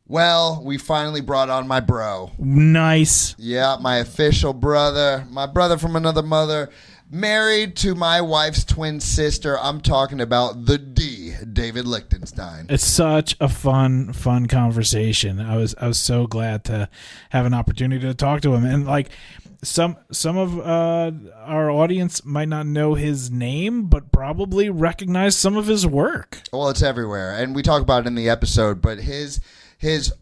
Well, we finally brought on my bro. Nice. Yeah, my official brother. My brother from another mother. Married to my wife's twin sister. I'm talking about the D, David Lichtenstein. It's such a fun conversation. I was so glad to have an opportunity to talk to him. And like some of our audience might not know his name, but probably recognize some of his work. Well, it's everywhere, and we talk about it in the episode, but his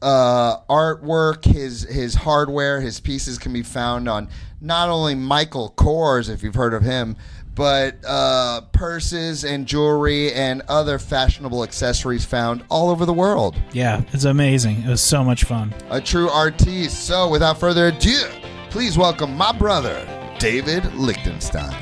artwork, his hardware, his pieces can be found on not only Michael Kors, if you've heard of him, but purses and jewelry and other fashionable accessories found all over the world. Yeah, it's amazing. It was so much fun. A true artiste. So without further ado, please welcome my brother, David Lichtenstein.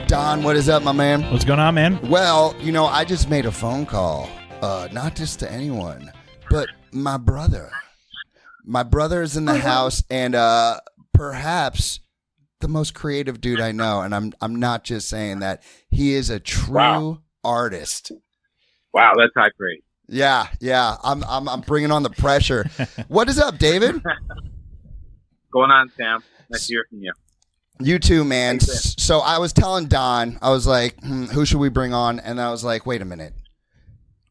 Don, what is up, my man? What's going on, man? Well, I just made a phone call, not just to anyone, but my brother. My brother is in the house, and perhaps the most creative dude I know, and I'm not just saying that. He is a true artist. Wow, that's high praise. Yeah. I'm bringing on the pressure. What is up, David? Going on, Sam? Nice to hear from you. You too, man. So I was telling Don, I was like, who should we bring on? And I was like, wait a minute.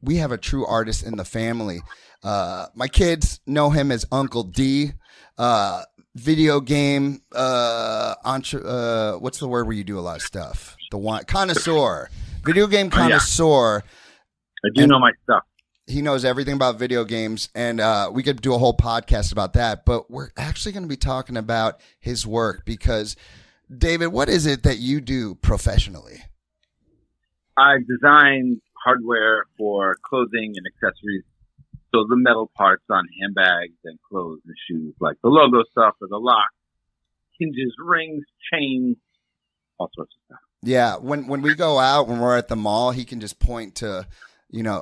We have a true artist in the family. My kids know him as Uncle D. Video game, what's the word where you do a lot of stuff? The one connoisseur. Video game connoisseur. I do know my stuff. He knows everything about video games, and we could do a whole podcast about that. But we're actually going to be talking about his work because, David, what is it that you do professionally? I design hardware for clothing and accessories. So the metal parts on handbags and clothes and shoes, like the logo stuff or the lock, hinges, rings, chains, all sorts of stuff. Yeah, when we go out, when we're at the mall, he can just point to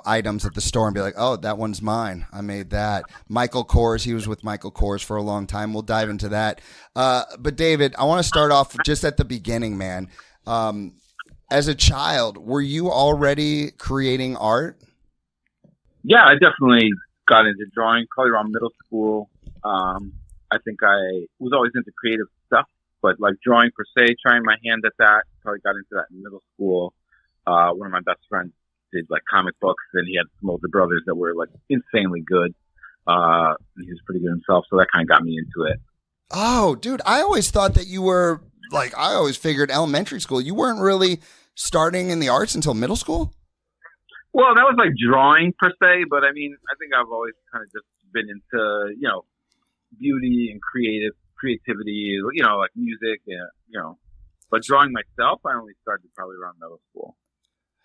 items at the store and be like, oh, that one's mine. I made that. Michael Kors, he was with Michael Kors for a long time. We'll dive into that. But David, I want to start off just at the beginning, man. As a child, were you already creating art? Yeah, I definitely got into drawing probably around middle school. I think I was always into creative stuff, but like drawing per se, trying my hand at that, probably got into that in middle school. One of my best friends did like comic books, and he had some older brothers that were like insanely good. And he was pretty good himself, so that kind of got me into it. Oh, dude, I always thought that you were like, I always figured elementary school. You weren't really starting in the arts until middle school? Well, that was like drawing per se, but I mean, I think I've always kind of just been into, beauty and creativity, like music, and, but drawing myself, I only started probably around middle school.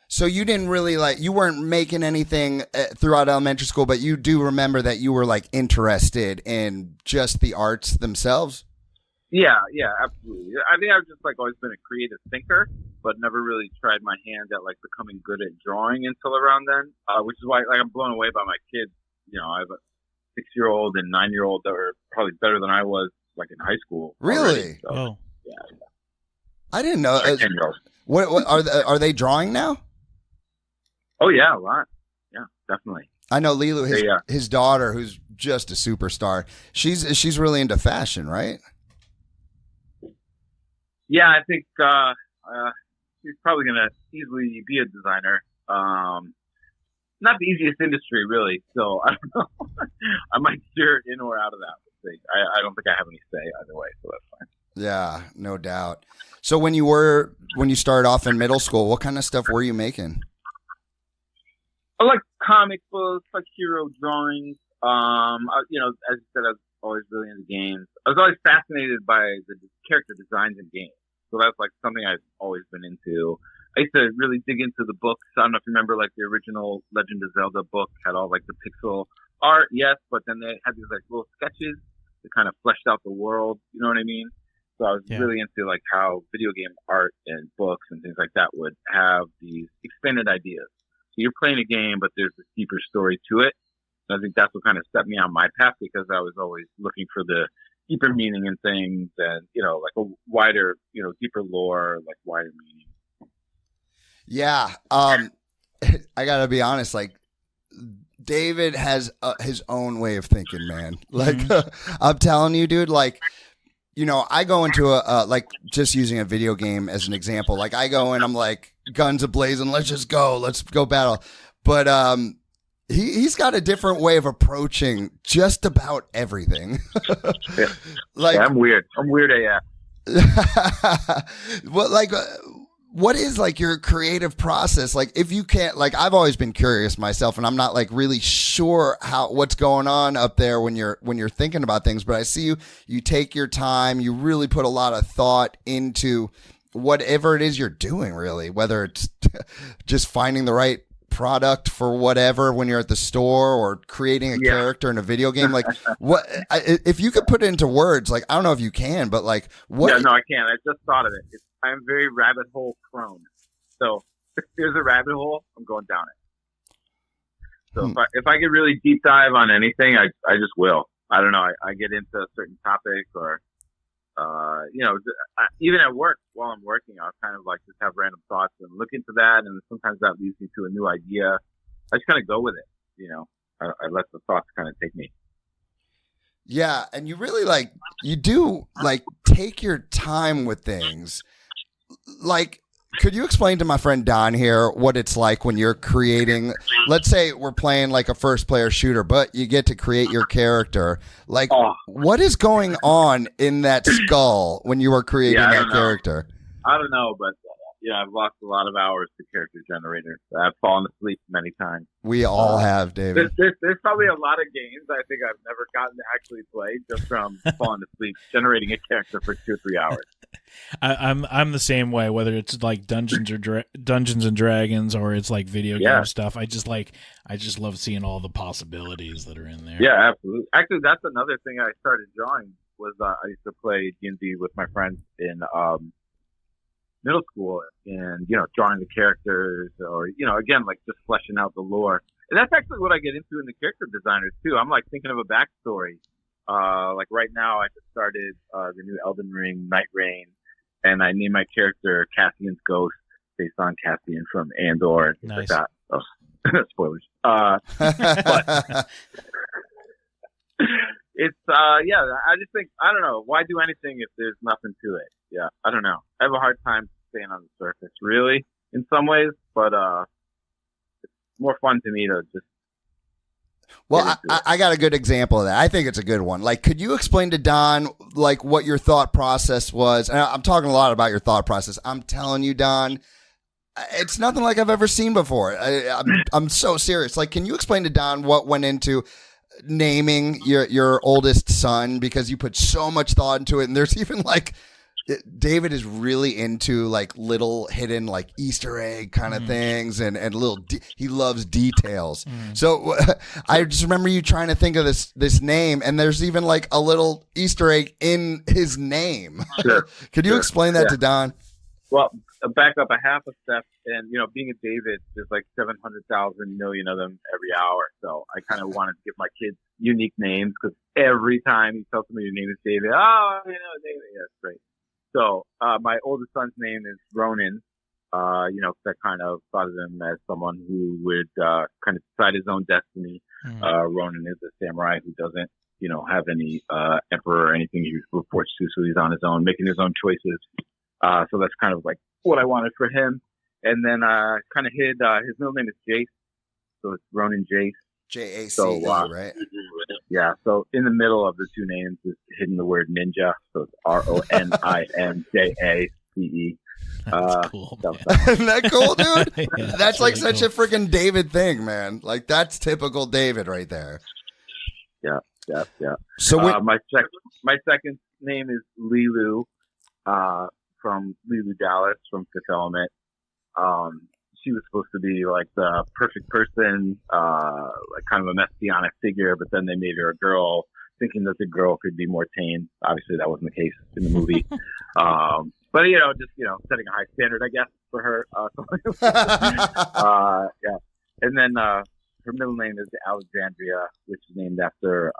So you didn't really you weren't making anything throughout elementary school, but you do remember that you were like interested in just the arts themselves? Yeah, absolutely. I think I've just like always been a creative thinker, but never really tried my hand at like becoming good at drawing until around then, which is why like I'm blown away by my kids. I have a 6-year-old and 9-year-old that are probably better than I was like in high school. Really? Already, so, Oh. Yeah. I didn't know. 10-year-olds. What are they drawing now? Oh yeah, a lot. Yeah, definitely. I know Lilu, his daughter, who's just a superstar. She's really into fashion, right? Yeah, I think he's probably going to easily be a designer. Not the easiest industry, really. So I don't know. I might steer it in or out of that. We'll see. I don't think I have any say either way, so that's fine. Yeah, no doubt. So when you started off in middle school, what kind of stuff were you making? I like comic books, like hero drawings. As you said, I was always really into games. I was always fascinated by the character designs in games. So that's like something I've always been into. I used to really dig into the books. I don't know if you remember, like the original Legend of Zelda book had all like the pixel art, yes, but then they had these like little sketches that kind of fleshed out the world. You know what I mean? So I was really into like how video game art and books and things like that would have these expanded ideas. So you're playing a game, but there's a deeper story to it. And I think that's what kind of set me on my path, because I was always looking for the deeper meaning in things, and like a wider, deeper lore, like wider meaning. Yeah. I gotta be honest, like David has his own way of thinking, man. Like I'm telling you, dude, like, I go into like just using a video game as an example. Like I go in, I'm like guns a-blazing, let's go battle. But he's got a different way of approaching just about everything. Yeah. Like I'm weird AF. Well, like what is like your creative process? Like if you can't, like I've always been curious myself, and I'm not like really sure what's going on up there when you're thinking about things, but I see you take your time, you really put a lot of thought into whatever it is you're doing, really, whether it's just finding the right product for whatever when you're at the store, or creating a character in a video game. Like what, if you could put it into words, like I don't know if you can, but like what? Yeah, no, I can't. I just thought of it. I'm very rabbit hole prone. So if there's a rabbit hole, I'm going down it. So if I get really deep dive on anything, I just will. I don't know. I get into a certain topic, or even at work, while I'm working, I'll kind of like just have random thoughts and look into that, and sometimes that leads me to a new idea. I just kind of go with it. I let the thoughts kind of take me. Yeah, and you really you do take your time with things. Like, could you explain to my friend Don here what it's like when you're creating, let's say we're playing like a first player shooter, but you get to create your character. Like, what is going on in that skull when you are creating that character? I don't know, but I've lost a lot of hours to character generator. I've fallen asleep many times. We all have, David. There's probably a lot of games I think I've never gotten to actually play just from falling asleep generating a character for 2 or 3 hours. I'm the same way, whether it's like Dungeons and Dragons, or it's like video game stuff. I just love seeing all the possibilities that are in there. Yeah, absolutely. Actually, that's another thing I started drawing was I used to play D&D with my friends in middle school, and drawing the characters, or again, like just fleshing out the lore. And that's actually what I get into in the character designers too. I'm like thinking of a backstory. Like right now, I just started the new Elden Ring Night Rain, and I named my character Cassian's Ghost, based on Cassian from Andor and things like that. Oh, spoilers. But it's I just think, I don't know, why do anything if there's nothing to it? Yeah, I don't know. I have a hard time staying on the surface, really, in some ways, but it's more fun to me to just. Well, I got a good example of that. I think it's a good one. Like, could you explain to Don, like, what your thought process was? And I'm talking a lot about your thought process. I'm telling you, Don, it's nothing like I've ever seen before. I'm so serious. Like, can you explain to Don what went into naming your oldest son? Because you put so much thought into it, and there's even like. David is really into like little hidden like Easter egg kind of things, and he loves details. So I just remember you trying to think of this name, and there's even like a little Easter egg in his name. Sure. Could you explain that to Don? Well, back up a half a step, and being a David, there's like 700,000 million of them every hour. So I kind of wanted to give my kids unique names, because every time you tell somebody your name is David, David, yeah, that's great. So, my oldest son's name is Ronan, I kind of thought of him as someone who would, kind of decide his own destiny. Ronan is a samurai who doesn't, have any, emperor or anything he reports to, so he's on his own, making his own choices. So that's kind of like what I wanted for him. And then, kind of hid, his middle name is Jace. So it's Ronan Jace. Jace, so, right? Yeah. So in the middle of the two names is hidden the word ninja. So it's RONINJACE. That's cool. Isn't that cool, dude? Yeah, that's like really such a freaking David thing, man. Like that's typical David right there. Yeah. So my second name is Lilu, from Lilu Dallas from Fifth Element. She was supposed to be like the perfect person, like kind of a messianic figure, but then they made her a girl, thinking that the girl could be more tame. Obviously, that wasn't the case in the movie. But setting a high standard, I guess, for her. Yeah. And then her middle name is Alexandria, which is named after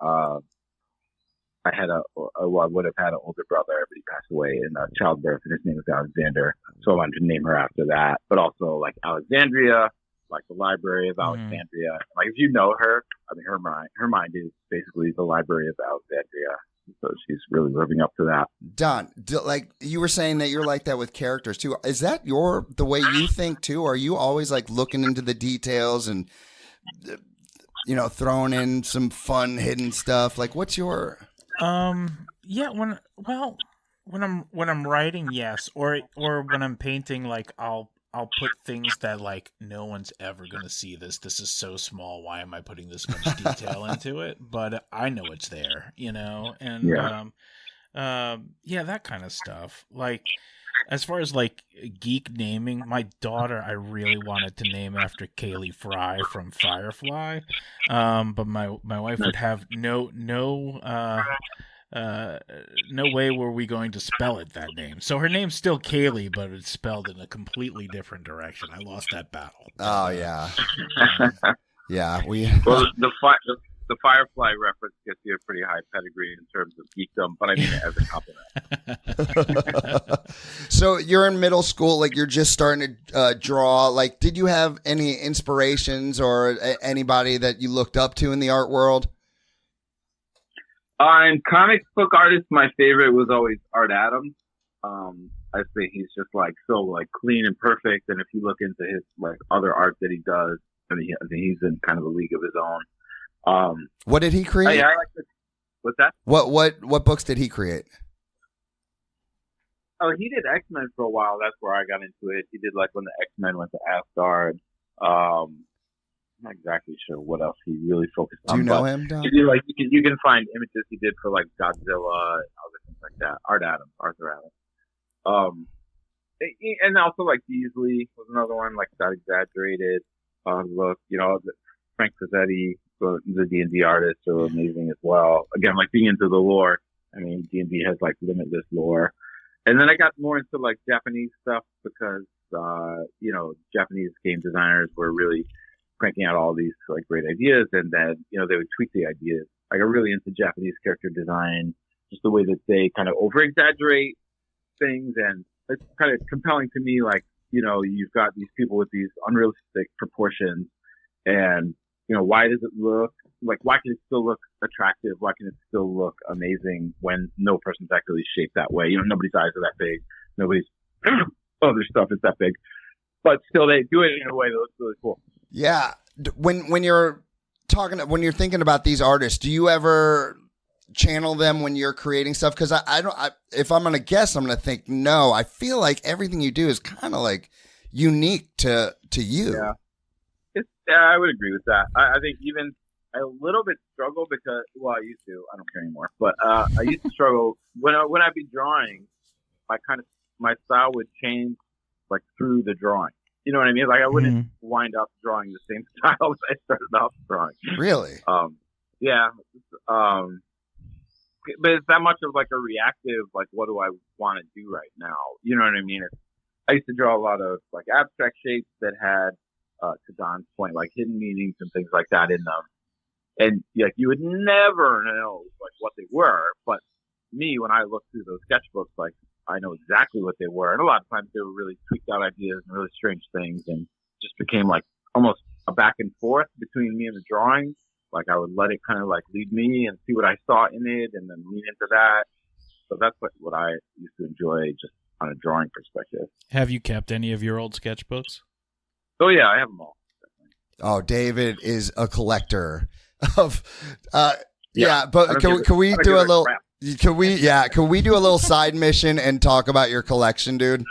I had I would have had an older brother, but he passed away in childbirth, and his name was Alexander. So I wanted to name her after that. But also like Alexandria, like the Library of Alexandria. Like if you know her, I mean, her mind is basically the Library of Alexandria. So she's really living up to that. Don, like you were saying that you're like that with characters too. Is that the way you think too? Are you always like looking into the details and, throwing in some fun hidden stuff? Like what's your... Yeah, when I'm writing, yes, or when I'm painting, like I'll put things that like no one's ever gonna see this. This is so small. Why am I putting this much detail into it? But I know it's there, and that kind of stuff. Like as far as like geek naming, my daughter I really wanted to name after Kaylee Fry from Firefly, but my wife would have no way were we going to spell it that name. So her name's still Kaylee, but it's spelled in a completely different direction. I lost that battle. Oh yeah, yeah. Well, the Firefly reference gets you a pretty high pedigree in terms of geekdom, but I mean it as a compliment. So you're in middle school, like you're just starting to draw. Like, did you have any inspirations or anybody that you looked up to in the art world? In comic book artists, my favorite was always Art Adams. I think he's just like so like clean and perfect. And if you look into his like other art that he does, I think he's in kind of a league of his own. What did he create? I like this. What's that? What books did he create? Oh, he did X-Men for a while. That's where I got into it. He did like when the X-Men went to Asgard. I'm not exactly sure what else he really focused on. Do you know him, Don? You can find images he did for like Godzilla and other things like that. Arthur Adams. And also like Beasley was another one, like that exaggerated look. Frank Fazzetti, the D&D artist, are amazing as well. Again, like being into the lore. I mean, D&D has like limitless lore. And then I got more into like Japanese stuff because Japanese game designers were really cranking out all these like great ideas, and then they would tweak the ideas. I got really into Japanese character design, just the way that they kind of over exaggerate things, and it's kind of compelling to me. Like you've got these people with these unrealistic proportions, and why does it look like? Why can it still look attractive? Why can it still look amazing when no person's actually shaped that way? Nobody's eyes are that big. Nobody's other stuff is that big, but still they do it in a way that looks really cool. Yeah. When you're thinking about these artists, do you ever channel them when you're creating stuff? Because if I'm going to guess, I'm going to think, no, I feel like everything you do is kind of like unique to you. Yeah. I would agree with that. I think even I a little bit struggle because, I used to, I don't care anymore, but I used to struggle when I'd be drawing, my style would change like through the drawing. You know what I mean? Like I wouldn't wind up drawing the same style as I started off drawing. Really? Yeah. But it's that much of like a reactive, like what do I want to do right now? You know what I mean? I used to draw a lot of like abstract shapes that had, to Don's point, like hidden meanings and things like that in them. And like you would never know like what they were. But me, when I looked through those sketchbooks, like I know exactly what they were. And a lot of times they were really tweaked out ideas and really strange things, and just became like almost a back and forth between me and the drawing. Like I would let it kind of like lead me and see what I saw in it and then lean into that. So that's what I used to enjoy just on a drawing perspective. Have you kept any of your old sketchbooks? Oh yeah, I have them all. Oh, David is a collector of, but can we do a little, can we do a little side mission and talk about your collection, dude?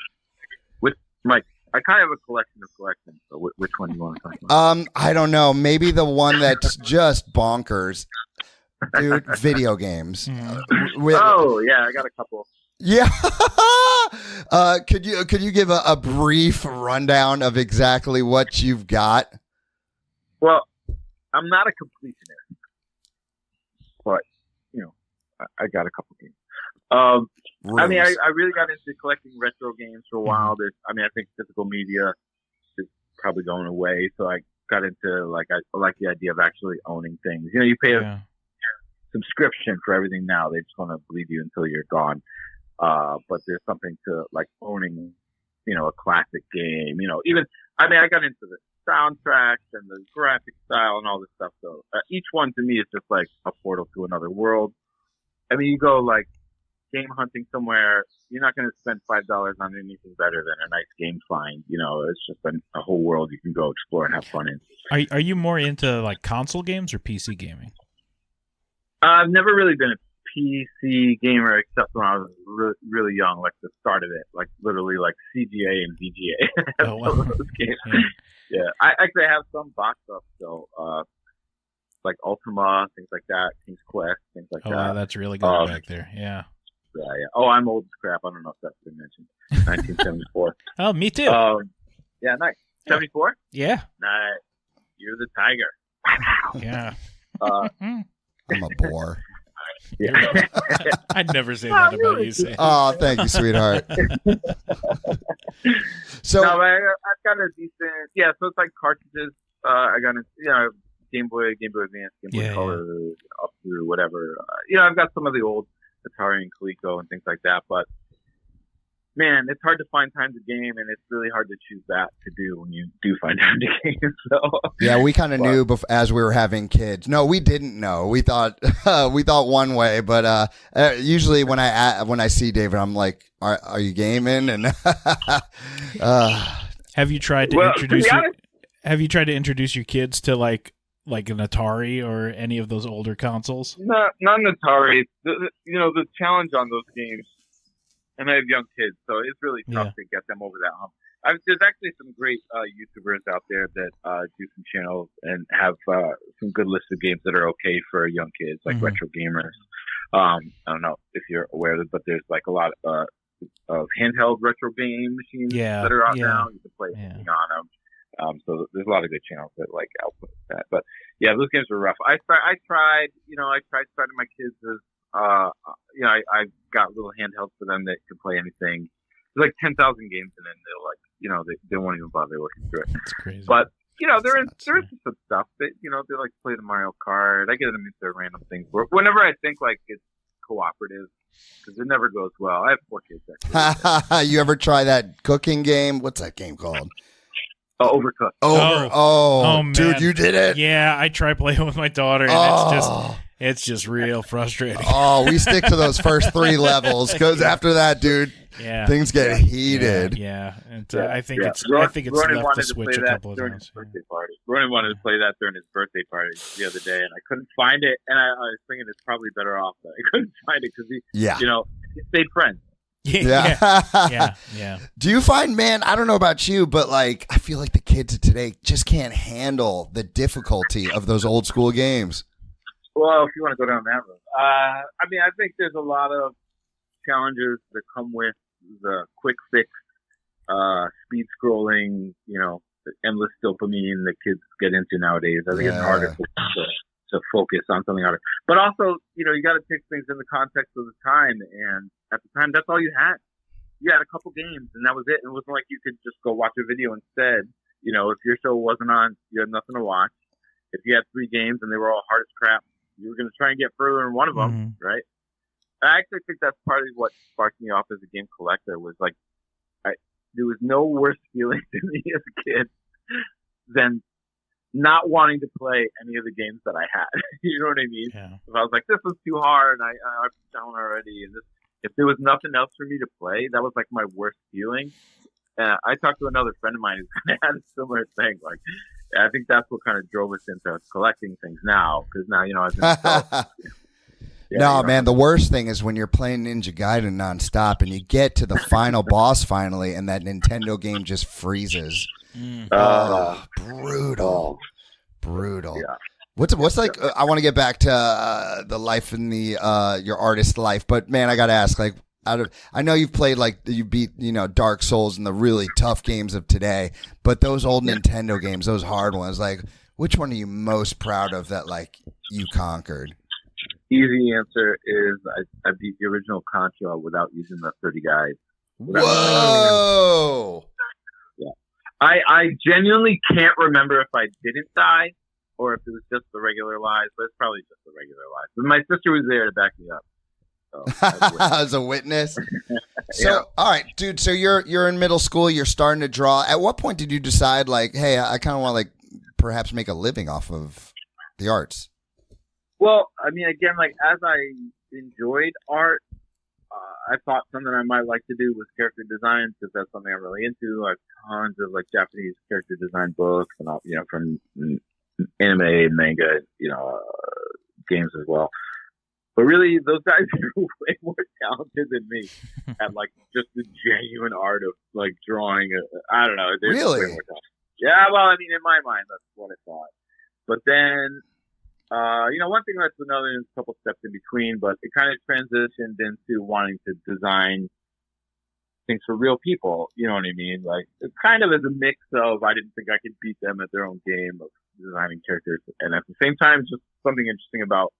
With Mike, I kind of have a collection of collections. So which one do you want to talk about? I don't know. Maybe the one that's just bonkers, dude. Video games. I got a couple. Yeah. Could you give a brief rundown of exactly what you've got? Well, I'm not a completionist, but I got a couple games. I mean, I really got into collecting retro games for a while. I think physical media is probably going away, so I got into I like the idea of actually owning things. You pay subscription for everything now. They just want to bleed you until you're gone. But there's something to like owning, a classic game. Even I got into the soundtracks and the graphic style and all this stuff. So each one to me is just like a portal to another world. You go like game hunting somewhere, you're not going to spend $5 on anything better than a nice game find. It's just a whole world you can go explore and have fun in. Are you more into like console games or PC gaming? I've never really been a PC gamer except when I was really young, like the start of it, like literally like CGA and VGA. Oh, wow. Those games. Yeah. I actually have some box stuff still, like Ultima, things like that, King's Quest, things like that. Oh, that's really good back there. Yeah. Yeah. Oh, I'm old as crap. I don't know if that's been mentioned. 1974. Oh, me too. Yeah, nice. 74? Yeah. Nice. You're the tiger. Yeah. I'm a bore. Yeah. I'd never say that about you, Sam. Oh, thank you, sweetheart. So no, I've got a decent. Yeah, so it's like cartridges. I got a Game Boy Advance, Game Boy Color, up through whatever. I've got some of the old Atari and Coleco and things like that. But man, it's hard to find time to game, and it's really hard to choose that to do when you do find time to game. So yeah, we kind of knew as we were having kids. No, we didn't know. We thought one way, but usually when I see David, I'm like, "Are you gaming?" And have you tried to introduce? Have you tried to introduce your kids to like an Atari or any of those older consoles? Not an Atari. The challenge on those games. And I have young kids, so it's really tough to get them over that hump. There's actually some great YouTubers out there that do some channels and have some good lists of games that are okay for young kids, like retro gamers. I don't know if you're aware of it, but there's like a lot of handheld retro game machines that are out now. You can play anything on them. So there's a lot of good channels that like output that. But yeah, those games were rough. I tried starting my kids as I got little handhelds for them that could play anything. There's like 10,000 games in it, and they're like, they won't even bother looking through it. That's crazy. But, there is some stuff that, they like to play the Mario Kart. I get them into random things. Whenever I think like it's cooperative, because it never goes well. I have 4 kids, actually. You ever try that cooking game? What's that game called? Overcooked. Oh, dude, you did it? Yeah, I try playing with my daughter, and it's just real frustrating. Oh, we stick to those first 3 levels, because after that, dude, things get heated. Yeah. And I think it's left the switch a couple of times. Ronan wanted to play that during his birthday party the other day, and I couldn't find it. And I was thinking it's probably better off that I couldn't find it because he stayed friends. Yeah. Do you find, man, I don't know about you, but like I feel like the kids of today just can't handle the difficulty of those old school games. Well, if you want to go down that road, I think there's a lot of challenges that come with the quick fix, speed scrolling, the endless dopamine that kids get into nowadays. I think it's harder to focus on something harder. But also, you got to take things in the context of the time. And at the time, that's all you had. You had a couple games, and that was it. It wasn't like you could just go watch a video instead. If your show wasn't on, you had nothing to watch. If you had 3 games and they were all hard as crap, you were going to try and get further in one of them, right? I actually think that's part of what sparked me off as a game collector was like, there was no worse feeling to me as a kid than not wanting to play any of the games that I had. You know what I mean? Yeah. If I was like, this was too hard, and I'm down already, and if there was nothing else for me to play, that was like my worst feeling. I talked to another friend of mine who kind of had a similar thing. Like, I think that's what kind of drove us into collecting things now, because now, as an adult, man, the worst thing is when you're playing Ninja Gaiden nonstop and you get to the final boss finally, and that Nintendo game just freezes. Brutal. Yeah. What's like? I want to get back to the life in the your artist life, but man, I gotta ask. Like, I know you've played you beat Dark Souls and the really tough games of today, but those old Nintendo games, those hard ones, like which one are you most proud of that like you conquered? Easy answer is I beat the original Contra without using the 30 guides. Whoa! Yeah, I genuinely can't remember if I didn't die or if it was just the regular lies, but it's probably just the regular lies. But my sister was there to back me up. So as a witness. So, yeah. all right, dude. So you're in middle school. You're starting to draw. At what point did you decide, like, hey, I kind of want to like perhaps make a living off of the arts? Well, I mean, again, like as I enjoyed art, I thought something I might like to do was character design because that's something I'm really into. I have tons of like Japanese character design books, and from anime, manga, games as well. But really, those guys are way more talented than me at like just the genuine art of like drawing. I don't know. They're Really? way more talented. Yeah, well, I mean, in my mind, that's what I thought. But then, one thing led to another, and a couple steps in between. But it kind of transitioned into wanting to design things for real people. You know what I mean? Like, it kind of as a mix of I didn't think I could beat them at their own game of designing characters, and at the same time, just something interesting about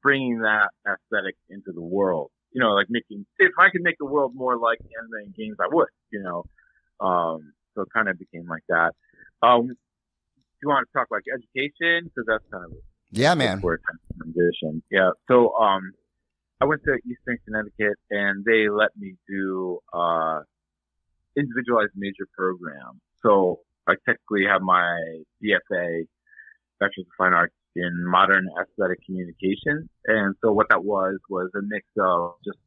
bringing that aesthetic into the world, like if I could make the world more like anime and games, I would, so it kind of became like that. Do you want to talk like education? Because that's kind of Yeah, man. transition. Yeah. So, I went to Eastern Connecticut and they let me do, individualized major program. So I technically have my BFA, Bachelor's of Fine Arts, in modern aesthetic communication. And so what that was a mix of just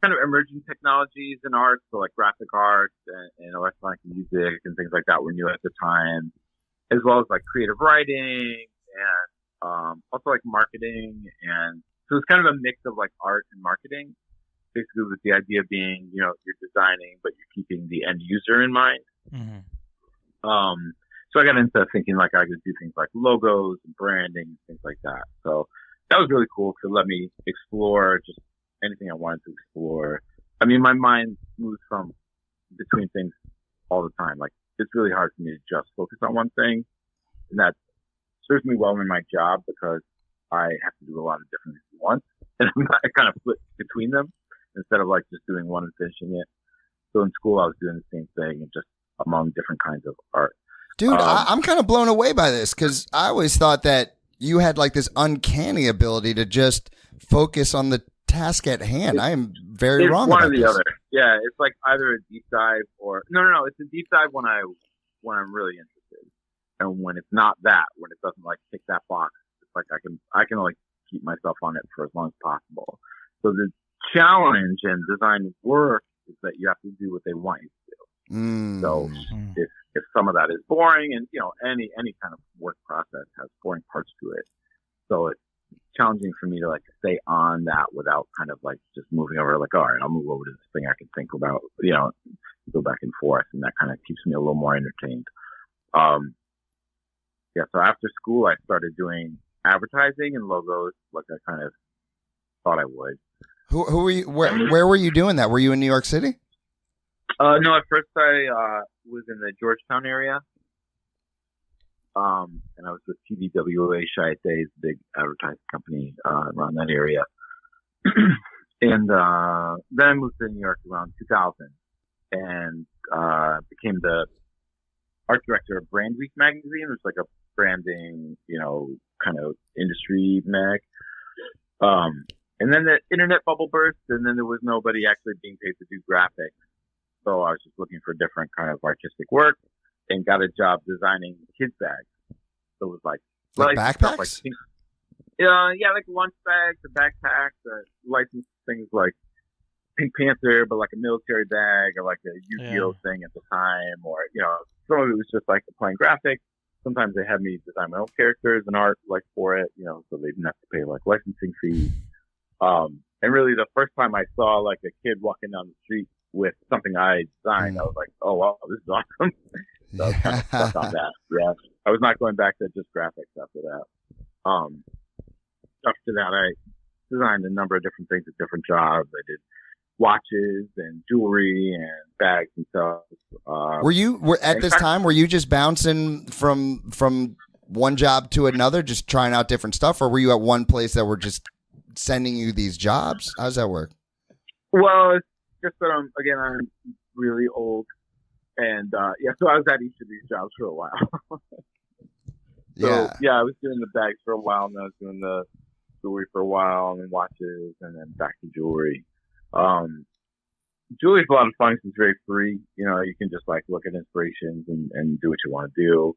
kind of emerging technologies in art, so like graphic art and electronic music and things like that were new at the time, as well as like creative writing and also like marketing. And so it's kind of a mix of like art and marketing, basically with the idea being, you're designing, but you're keeping the end user in mind. Mm-hmm. So I got into thinking like I could do things like logos and branding, things like that. So that was really cool to let me explore just anything I wanted to explore. I mean, my mind moves from between things all the time. Like it's really hard for me to just focus on one thing, and that serves me well in my job because I have to do a lot of different things at once, and I kind of flip between them instead of like just doing one and finishing it. So in school, I was doing the same thing and just among different kinds of art. Dude, I'm kind of blown away by this because I always thought that you had like this uncanny ability to just focus on the task at hand. I am very wrong one about or the this. other. Yeah, it's like either a deep dive or no. It's a deep dive when I'm really interested, and when it's not that, when it doesn't like tick that box, it's like I can like keep myself on it for as long as possible. So the challenge in design work is that you have to do what they want you to do. So if some of that is boring, and any kind of work process has boring parts to it, so it's challenging for me to like stay on that without kind of like just moving over like, all right, I'll move over to this thing I can think about, go back and forth, and that kind of keeps me a little more entertained. So after school I started doing advertising and logos like I kind of thought I would. Who were you? Where were you doing that? Were you in New York City? No, at first I was in the Georgetown area. And I was with TVWA Chiat-Day's big advertising company around that area. And then I moved to New York around 2000 and became the art director of Brand Week magazine, which is like a branding, kind of industry mag. And then the internet bubble burst, and then there was nobody actually being paid to do graphics. So I was just looking for different kind of artistic work and got a job designing kids bags. So it was like backpacks? Like lunch bags, the backpacks, licensed things like Pink Panther, but like a military bag or like a Yu-Gi-Oh thing at the time, or some of it was just like applying graphics. Sometimes they had me design my own characters and art like for it, so they didn't have to pay like licensing fees. And really the first time I saw like a kid walking down the street with something I designed, I was like, oh wow, this is awesome. So I was kind of stuck on that. Yeah. I was not going back to just graphics after that. After that, I designed a number of different things at different jobs. I did watches and jewelry and bags and stuff. Were you just bouncing from one job to another, just trying out different stuff, or were you at one place that were just sending you these jobs? How does that work? Well, it's just that I'm really old, and so I was at each of these jobs for a while. Yeah. So I was doing the bags for a while, and I was doing the jewelry for a while, and then watches, and then back to jewelry. Jewelry's a lot of fun because it's very free. You know, you can just like look at inspirations and do what you want to do.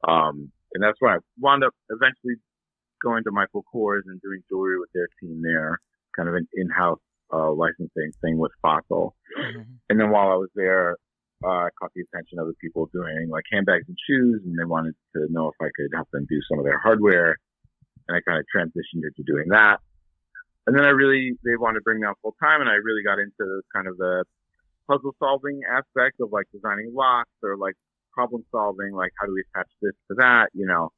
And that's why I wound up eventually going to Michael Kors and doing jewelry with their team there, kind of an in-house licensing thing with Fossil. Mm-hmm. And then while I was there, I caught the attention of the people doing like handbags and shoes, and they wanted to know if I could help them do some of their hardware. And I kind of transitioned into doing that. And then they wanted to bring me on full time, and I really got into kind of the puzzle solving aspect of like designing locks or like problem solving, like how do we attach this to that, you know.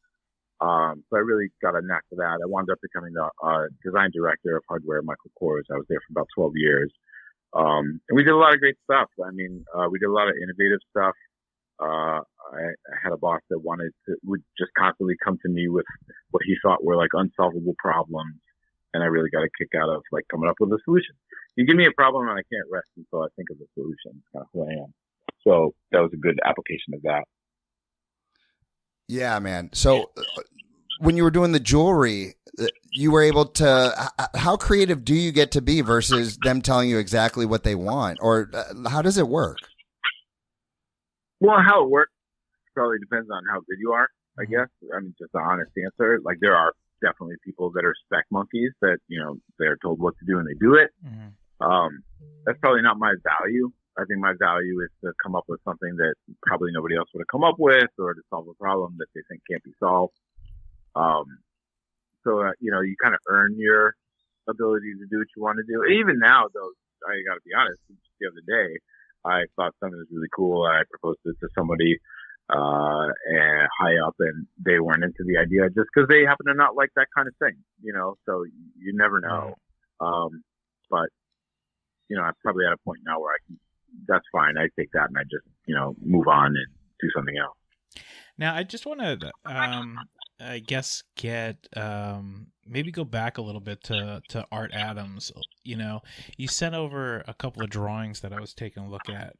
So I really got a knack for that. I wound up becoming the design director of hardware at Michael Kors. I was there for about 12 years. And we did a lot of great stuff. I mean, we did a lot of innovative stuff. I had a boss that would just constantly come to me with what he thought were like unsolvable problems. And I really got a kick out of like coming up with a solution. You give me a problem and I can't rest until I think of a solution. It's kind of who I am. So that was a good application of that. Yeah, man. So when you were doing the jewelry, you were able to, how creative do you get to be versus them telling you exactly what they want? Or how does it work? Well, how it works probably depends on how good you are, I guess. I mean, just the honest answer. Like there are definitely people that are spec monkeys that, you know, they're told what to do and they do it. Mm-hmm. That's probably not my value. I think my value is to come up with something that probably nobody else would have come up with, or to solve a problem that they think can't be solved. You know, you kind of earn your ability to do what you want to do. And even now, though, I got to be honest, the other day, I thought something was really cool. I proposed it to somebody and high up, and they weren't into the idea just because they happen to not like that kind of thing, you know. So you never know. But you know, I'm probably at a point now where that's fine. I take that and I just, you know, move on and do something else. Now, I just want to, I guess, maybe go back a little bit to Art Adams. You know, you sent over a couple of drawings that I was taking a look at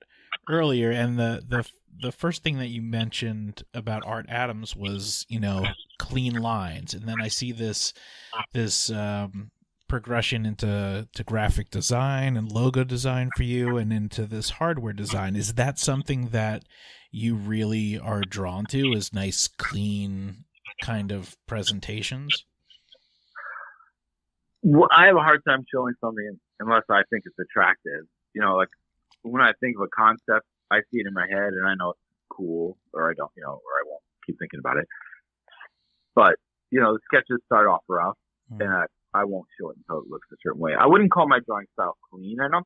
earlier, and the first thing that you mentioned about Art Adams was, you know, clean lines, and then I see this progression into graphic design and logo design for you, and into this hardware design. Is that something that you really are drawn to, is nice, clean kind of presentations? Well, I have a hard time showing something unless I think it's attractive. You know, like when I think of a concept, I see it in my head and I know it's cool, or I don't, you know, or I won't keep thinking about it. But, you know, the sketches start off rough, and I won't show it until it looks a certain way. I wouldn't call my drawing style clean, I don't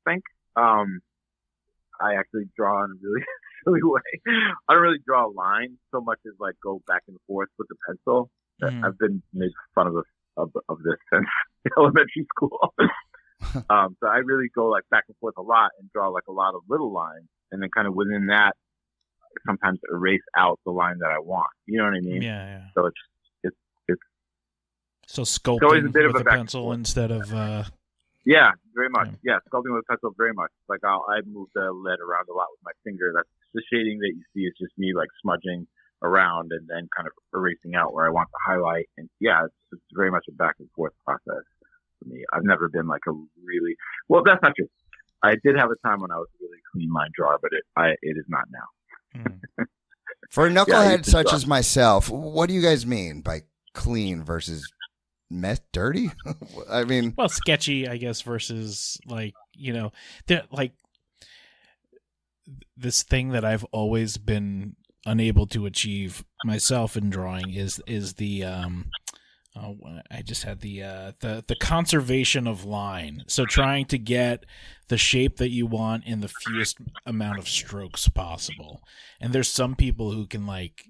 think. I actually draw in a really silly way. I don't really draw lines so much as like go back and forth with the pencil. I've been made fun of this since elementary school. So I really go like back and forth a lot and draw like a lot of little lines, and then kind of within that sometimes erase out the line that I want. You know what I mean? Yeah. So it's so sculpting with a pencil instead of yeah, very much. Yeah, sculpting with a pencil very much. Like I move the lead around a lot with my finger. That's the shading that you see is just me like smudging around and then kind of erasing out where I want to highlight. And yeah, it's very much a back and forth process for me. I've never been like a really, well, that's not true. I did have a time when I was a really clean line drawer, but it is not now. For a knucklehead such as myself, what do you guys mean by clean versus dirty? I mean, well, sketchy, I guess, versus like, you know, like this thing that I've always been unable to achieve myself in drawing is the I just had the conservation of line. So trying to get the shape that you want in the fewest amount of strokes possible. And there's some people who can, like,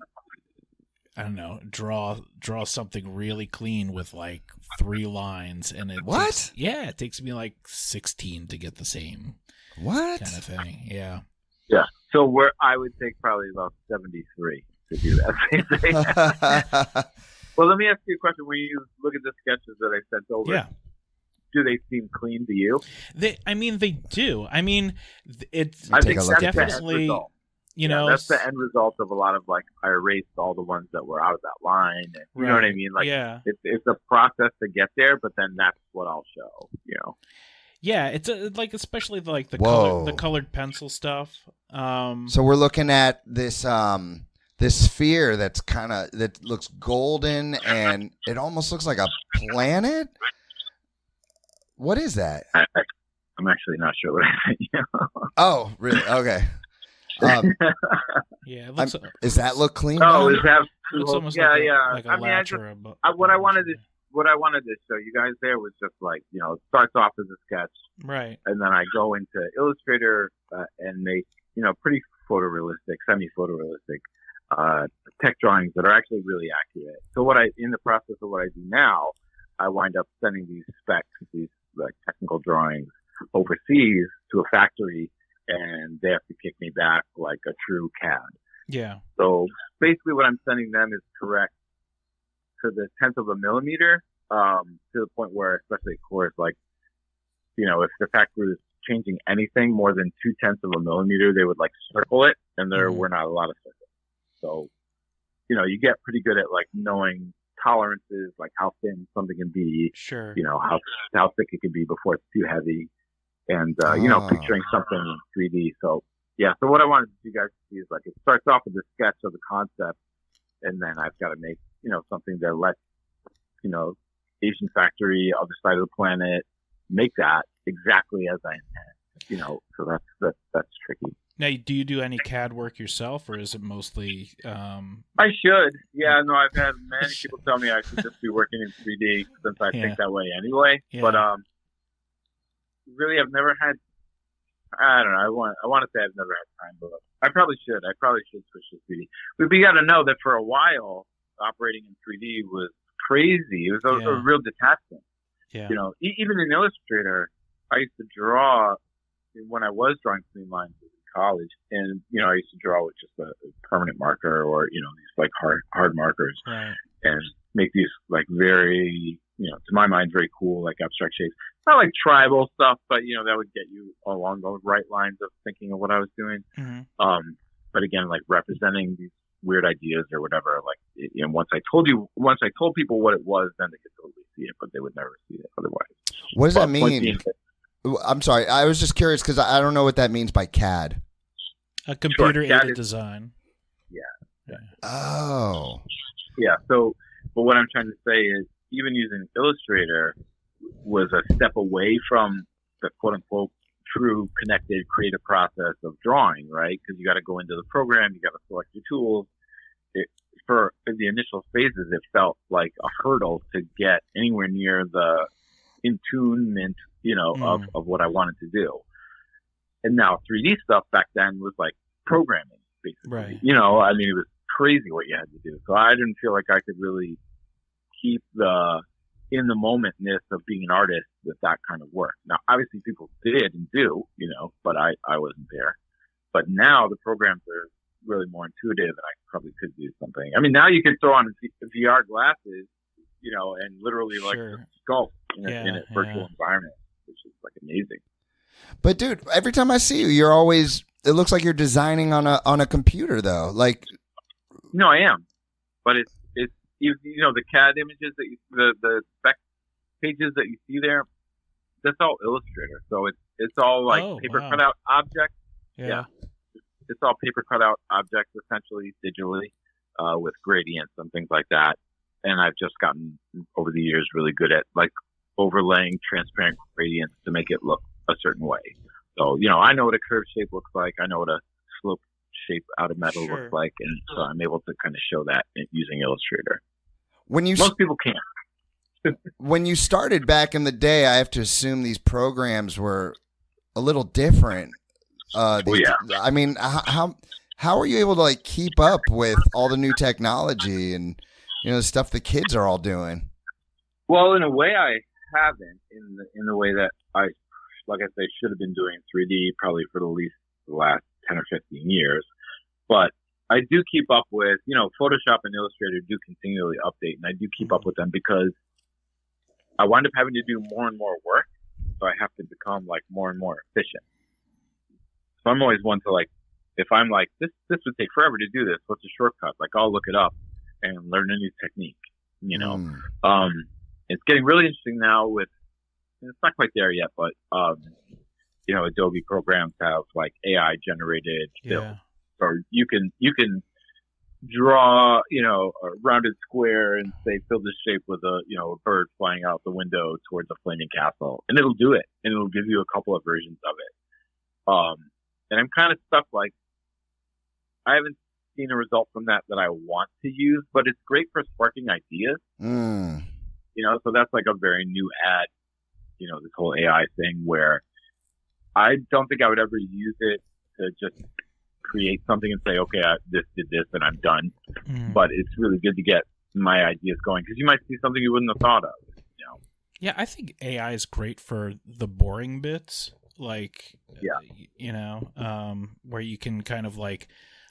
I don't know, draw something really clean with like 3 lines, and it it takes me like 16 to get the same kind of thing. Yeah. So where I would take probably about 73 to do that same thing. Well, let me ask you a question. When you look at the sketches that I sent over, do they seem clean to you? They do. I mean, it's I think definitely. you know, that's the end result of a lot of like I erased all the ones that were out of that line. And, you know what I mean? Like, it's a process to get there, but then that's what I'll show. You know. Yeah, it's like especially like the colored pencil stuff. So we're looking at this this sphere that looks golden, and it almost looks like a planet. What is that? I'm actually not sure what I think. Oh, really? Okay. Yeah, it looks, does that look clean? Oh, is that? Looks almost yeah, like yeah. Like a latch or what I wanted to show you guys there was just like, you know, it starts off as a sketch, right? And then I go into Illustrator and make, you know, pretty photorealistic, semi-photorealistic tech drawings that are actually really accurate. So in the process of what I do now, I wind up sending these specs, these like technical drawings overseas to a factory, and they have to kick me back like a true CAD. Yeah. So basically what I'm sending them is correct to the 10th of a millimeter, to the point where, especially of course, like, you know, if the factory was changing anything more than 0.2 of a millimeter, they would like circle it, and there were not a lot of circles. So, you know, you get pretty good at like knowing tolerances, like how thin something can be, sure, you know, how thick it can be before it's too heavy, and you know, picturing something in 3D. So yeah, so what I wanted you guys to see is like it starts off with a sketch of the concept, and then I've got to make, you know, something that lets, you know, Asian factory, other side of the planet, make that exactly as I intend. You know, so that's tricky. Now, do you do any CAD work yourself, or is it mostly? I should. Yeah, no, I've had many people tell me I should just be working in 3D since I think that way anyway. Yeah. But really, I've never had. I don't know. I want to say I've never had time, but I probably should. I probably should switch to 3D. But you got to know that for a while, operating in 3D was crazy. It was a real detachment. Yeah. You know, even in Illustrator, I used to draw when I was drawing clean lines in college, and you know, I used to draw with just a permanent marker, or you know, these like hard markers, right, and make these like very, you know, to my mind, very cool like abstract shapes. Not like tribal stuff, but you know, that would get you along those right lines of thinking of what I was doing. Mm-hmm. But again, like representing these weird ideas or whatever, like, you know, once I told people what it was, then they could totally see it, but they would never see it otherwise. What does that mean? I'm sorry, I was just curious because I don't know what that means by CAD. A computer-aided design. Yeah. Oh. Yeah. So, but what I'm trying to say is, even using Illustrator was a step away from the quote-unquote true connected creative process of drawing, right? Because you got to go into the program, you got to select your tools. For the initial phases, it felt like a hurdle to get anywhere near the intunement, you know, of what I wanted to do. And now 3D stuff back then was like programming, basically. Right. You know, I mean, it was crazy what you had to do. So I didn't feel like I could really keep the in the momentness of being an artist with that kind of work. Now, obviously people did and do, you know, but I wasn't there. But now the programs are really more intuitive, and I probably could do something. I mean, now you can throw on VR glasses, you know, and literally like sculpt in a virtual environment, which is like amazing. But dude, every time I see you, it looks like you're designing on a computer though. Like, no, I am, but it's you know, the CAD images that the spec pages that you see there, that's all Illustrator. So it's all like paper cutout objects. Yeah. It's all paper cutout objects, essentially digitally, with gradients and things like that. And I've just gotten over the years really good at like overlaying transparent gradients to make it look a certain way. So, you know, I know what a curved shape looks like. I know what a slope shape out of metal looks like. And so I'm able to kind of show that using Illustrator. Most people can't. When you started back in the day, I have to assume these programs were a little different. I mean, how are you able to like keep up with all the new technology and, you know, the stuff the kids are all doing? Well, in a way, I haven't. In the way that I, like I say, should have been doing 3D probably for at least the last 10 or 15 years. But I do keep up with, you know, Photoshop and Illustrator do continually update, and I do keep up with them because I wind up having to do more and more work, so I have to become like more and more efficient. So I'm always one to like if I'm like, this would take forever to do this, what's a shortcut? Like, I'll look it up and learn a new technique, It's getting really interesting now with, it's not quite there yet, but, Adobe programs have like AI generated fills. Or you can draw, a rounded square and say, fill this shape with a bird flying out the window towards a flaming castle. And it'll do it. And it'll give you a couple of versions of it. And I'm kind of stuck, like, I haven't seen a result from that I want to use, but it's great for sparking ideas. So that's like a very new ad, this whole AI thing where I don't think I would ever use it to just create something and say, okay, this did this and I'm done. But it's really good to get my ideas going because you might see something you wouldn't have thought of. Yeah, I think AI is great for the boring bits, like, where you can kind of like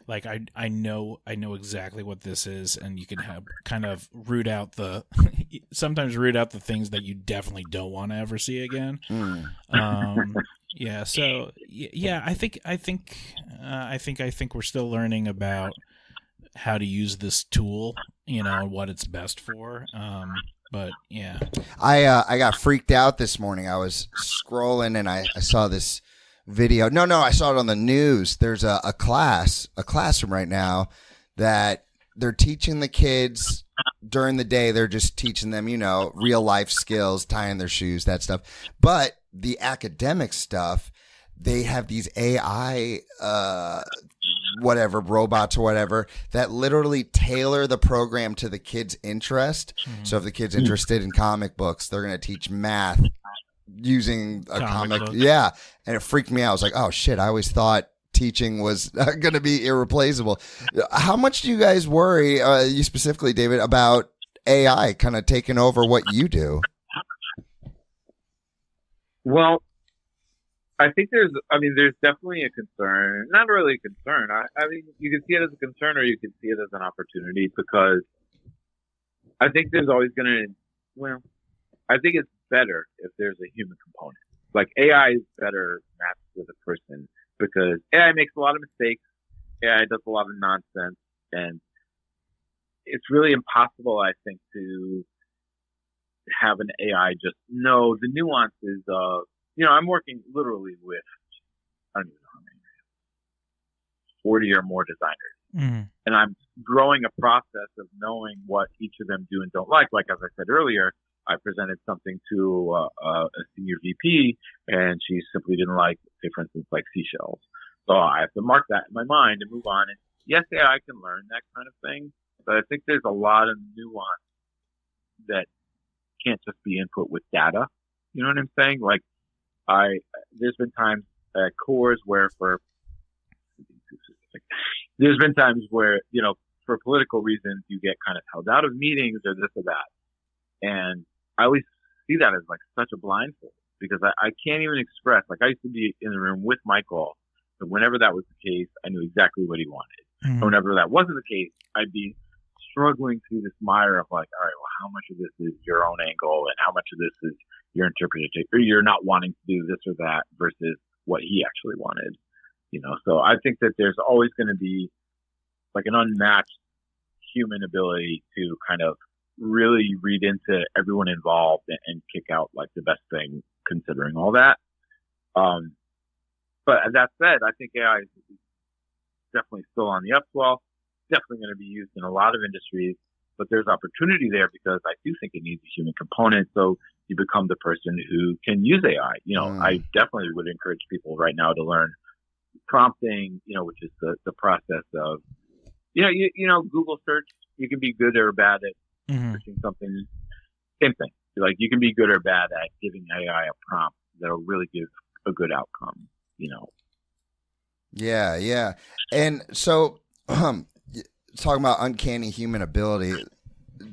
I know exactly what this is, and you can have kind of sometimes root out the things that you definitely don't want to ever see again. Yeah. So yeah, I think we're still learning about how to use this tool, and what it's best for. But yeah, I got freaked out this morning. I was scrolling and I saw this video. No, I saw it on the news. There's a classroom right now that they're teaching the kids during the day. They're just teaching them, real life skills, tying their shoes, that stuff. But the academic stuff, they have these AI, robots or whatever, that literally tailor the program to the kid's interest. So if the kid's interested in comic books, they're going to teach math using a comic. Yeah. And it freaked me out. I was like, oh shit, I always thought teaching was going to be irreplaceable. How much do you guys worry, you specifically, David, about AI kind of taking over what you do? Well, I think there's definitely a concern. Not really a concern. I mean, you can see it as a concern or you can see it as an opportunity because I think there's always I think it's better if there's a human component. Like AI is better matched with a person because AI makes a lot of mistakes. AI does a lot of nonsense, and it's really impossible, I think, to have an AI just know the nuances of, I'm working literally with, I don't even know how many, 40 or more designers. And I'm growing a process of knowing what each of them do and don't like. Like, as I said earlier, I presented something to a senior VP and she simply didn't like, say, for instance, like seashells. So I have to mark that in my mind and move on. And yes, AI can learn that kind of thing, but I think there's a lot of nuance that can't just be input with data. You know what I'm saying? Like, there's been times at Coors where there's been times where, for political reasons, you get kind of held out of meetings or this or that. And I always see that as like such a blindfold because I can't even express, like I used to be in the room with Michael, but whenever that was the case, I knew exactly what he wanted. And whenever that wasn't the case, I'd be struggling through this mire of like, all right, well, how much of this is your own angle and how much of this is your interpretation, or you're not wanting to do this or that versus what he actually wanted, So I think that there's always going to be like an unmatched human ability to kind of really read into everyone involved and kick out like the best thing considering all that. But that said, I think AI is definitely still on the upswell, definitely going to be used in a lot of industries, but there's opportunity there because I do think it needs a human component. So you become the person who can use AI. I definitely would encourage people right now to learn prompting, which is the process of, Google search, you can be good or bad at searching something. Same thing. Like you can be good or bad at giving AI a prompt that'll really give a good outcome, Yeah, yeah. And so talking about uncanny human ability,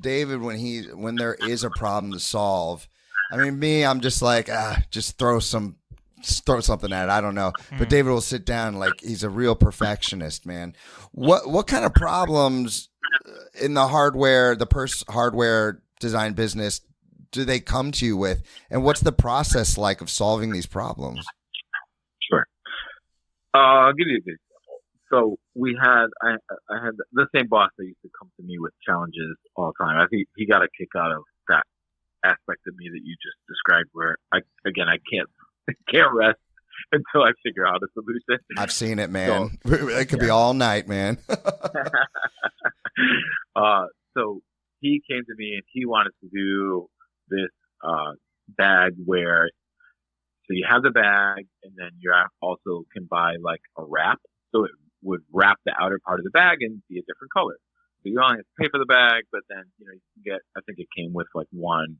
David, when there is a problem to solve, I mean, I'm just like, just throw something at it. I don't know. But David will sit down like he's a real perfectionist, man. What kind of problems in the hardware design business do they come to you with? And what's the process like of solving these problems? Sure. I'll give you a good example. So I had the same boss that used to come to me with challenges all the time. I think he got a kick out of that aspect of me that you just described, where I can't rest until I figure out a solution. I've seen it, man. So, it could be all night, man. So he came to me and he wanted to do this bag where, so you have the bag and then you also can buy like a wrap. So it would wrap the outer part of the bag and be a different color. So you only have to pay for the bag, but then, you can get, I think it came with like one,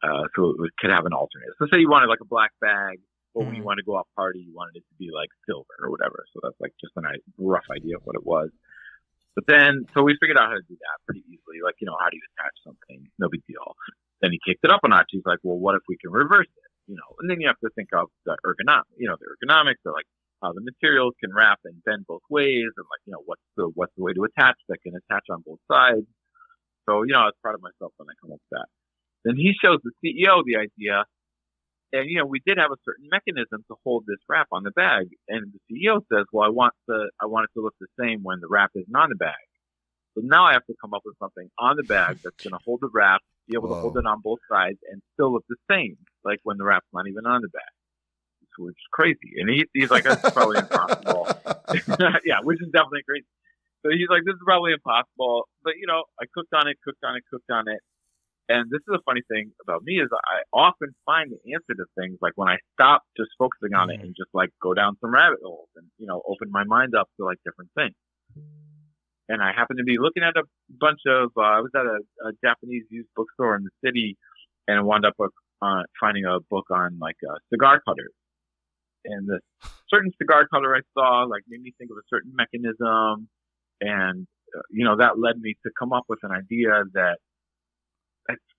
so it could have an alternate. So say you wanted like a black bag, but when you want to go out party, you wanted it to be like silver or whatever. So that's like just a rough idea of what it was. But then, so we figured out how to do that pretty easily. Like, how do you attach something? No big deal. Then he kicked it up a notch. He's like, well, what if we can reverse it? And then you have to think of the ergonomics, or like how the materials can wrap and bend both ways, and like, what's the way to attach that can attach on both sides. So, I was proud of myself when I come up with that. Then he shows the CEO the idea, and we did have a certain mechanism to hold this wrap on the bag. And the CEO says, well, I want it to look the same when the wrap isn't on the bag. So now I have to come up with something on the bag that's going to hold the wrap, be able to hold it on both sides, and still look the same, like when the wrap's not even on the bag. Which is crazy. And he's like, that's probably impossible. Yeah, which is definitely crazy. So he's like, this is probably impossible. But, I cooked on it. And this is a funny thing about me, is I often find the answer to things, like when I stop just focusing on it and just like go down some rabbit holes and, open my mind up to like different things. And I happened to be looking at a bunch of, I was at a Japanese used bookstore in the city, and I wound up finding a book on like cigar cutters. And the certain cigar cutter I saw like made me think of a certain mechanism, and that led me to come up with an idea that's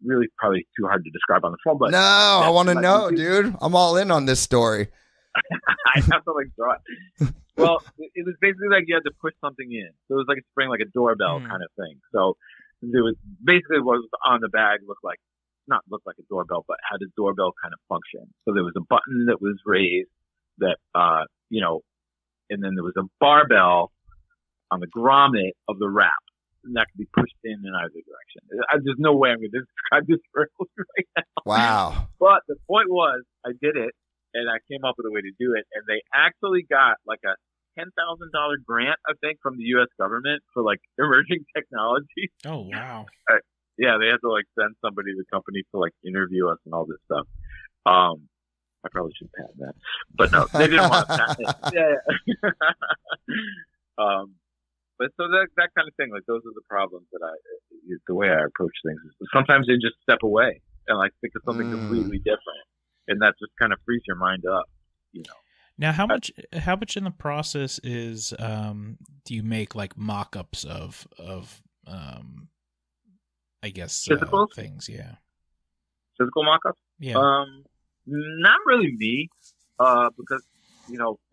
really probably too hard to describe on the phone. But no, I want to know, dude. I'm all in on this story. I have to like draw it. Well, it was basically like you had to push something in. So it was like a spring, like a doorbell kind of thing. So it was basically what was on the bag not looked like a doorbell, but had a doorbell kind of function. So there was a button that was raised that, and then there was a barbell on the grommet of the wrap, and that could be pushed in either direction. There's no way I'm going to describe this right now. Wow. But the point was, I did it, and I came up with a way to do it, and they actually got like a $10,000 grant, I think, from the U.S. government for like emerging technology. Oh, wow. Yeah, they had to like send somebody to the company to like interview us and all this stuff. I probably should patent that, but no, they didn't want to patent it. Yeah. But so that kind of thing, like those are the problems that the way I approach things is sometimes they just step away and like think of something completely different, and that just kind of frees your mind up, Now, how much in the process is do you make like mock-ups of I guess physical things? Yeah, physical mock-ups. Yeah. Not really me, because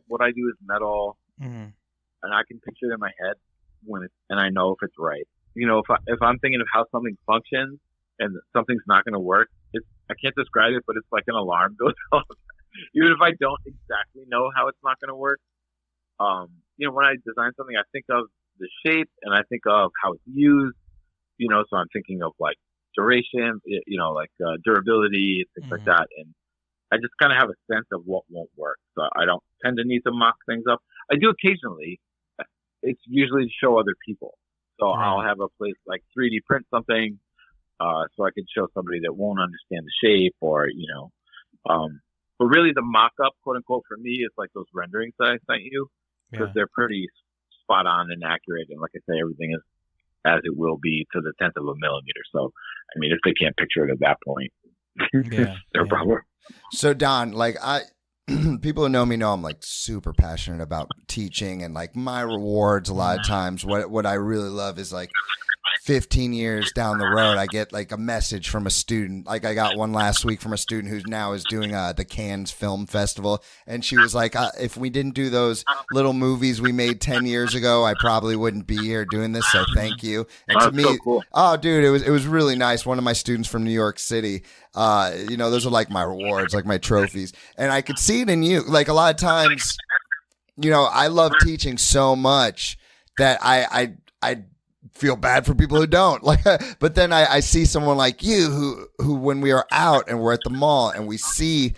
what I do is metal, and I can picture it in my head and I know if it's right. If I'm thinking of how something functions and something's not going to work, I can't describe it, but it's like an alarm goes off. Even if I don't exactly know how it's not going to work. When I design something, I think of the shape and I think of how it's used. So I'm thinking of like duration, like durability, things like that, and I just kind of have a sense of what won't work. So I don't tend to need to mock things up. I do occasionally. It's usually to show other people. So I'll have a place like 3D print something, so I can show somebody that won't understand the shape, or but really the mock-up, quote unquote, for me is like those renderings that I sent you, because they're pretty spot on and accurate. And like I say, everything is as it will be to the 10th of a millimeter. So I mean, if they can't picture it at that point, they're problem. So Don, like people who know me know I'm like super passionate about teaching, and like my rewards a lot of times, what I really love is like 15 years down the road, I get like a message from a student. Like I got one last week from a student who now is doing the Cannes Film Festival. And she was like, if we didn't do those little movies we made 10 years ago, I probably wouldn't be here doing this. So thank you. And to me, so cool. Oh dude, it was really nice. One of my students from New York City, those are like my rewards, like my trophies. And I could see it in you. Like a lot of times I love teaching so much that I feel bad for people who don't like, but then I see someone like you who when we are out and we're at the mall and we see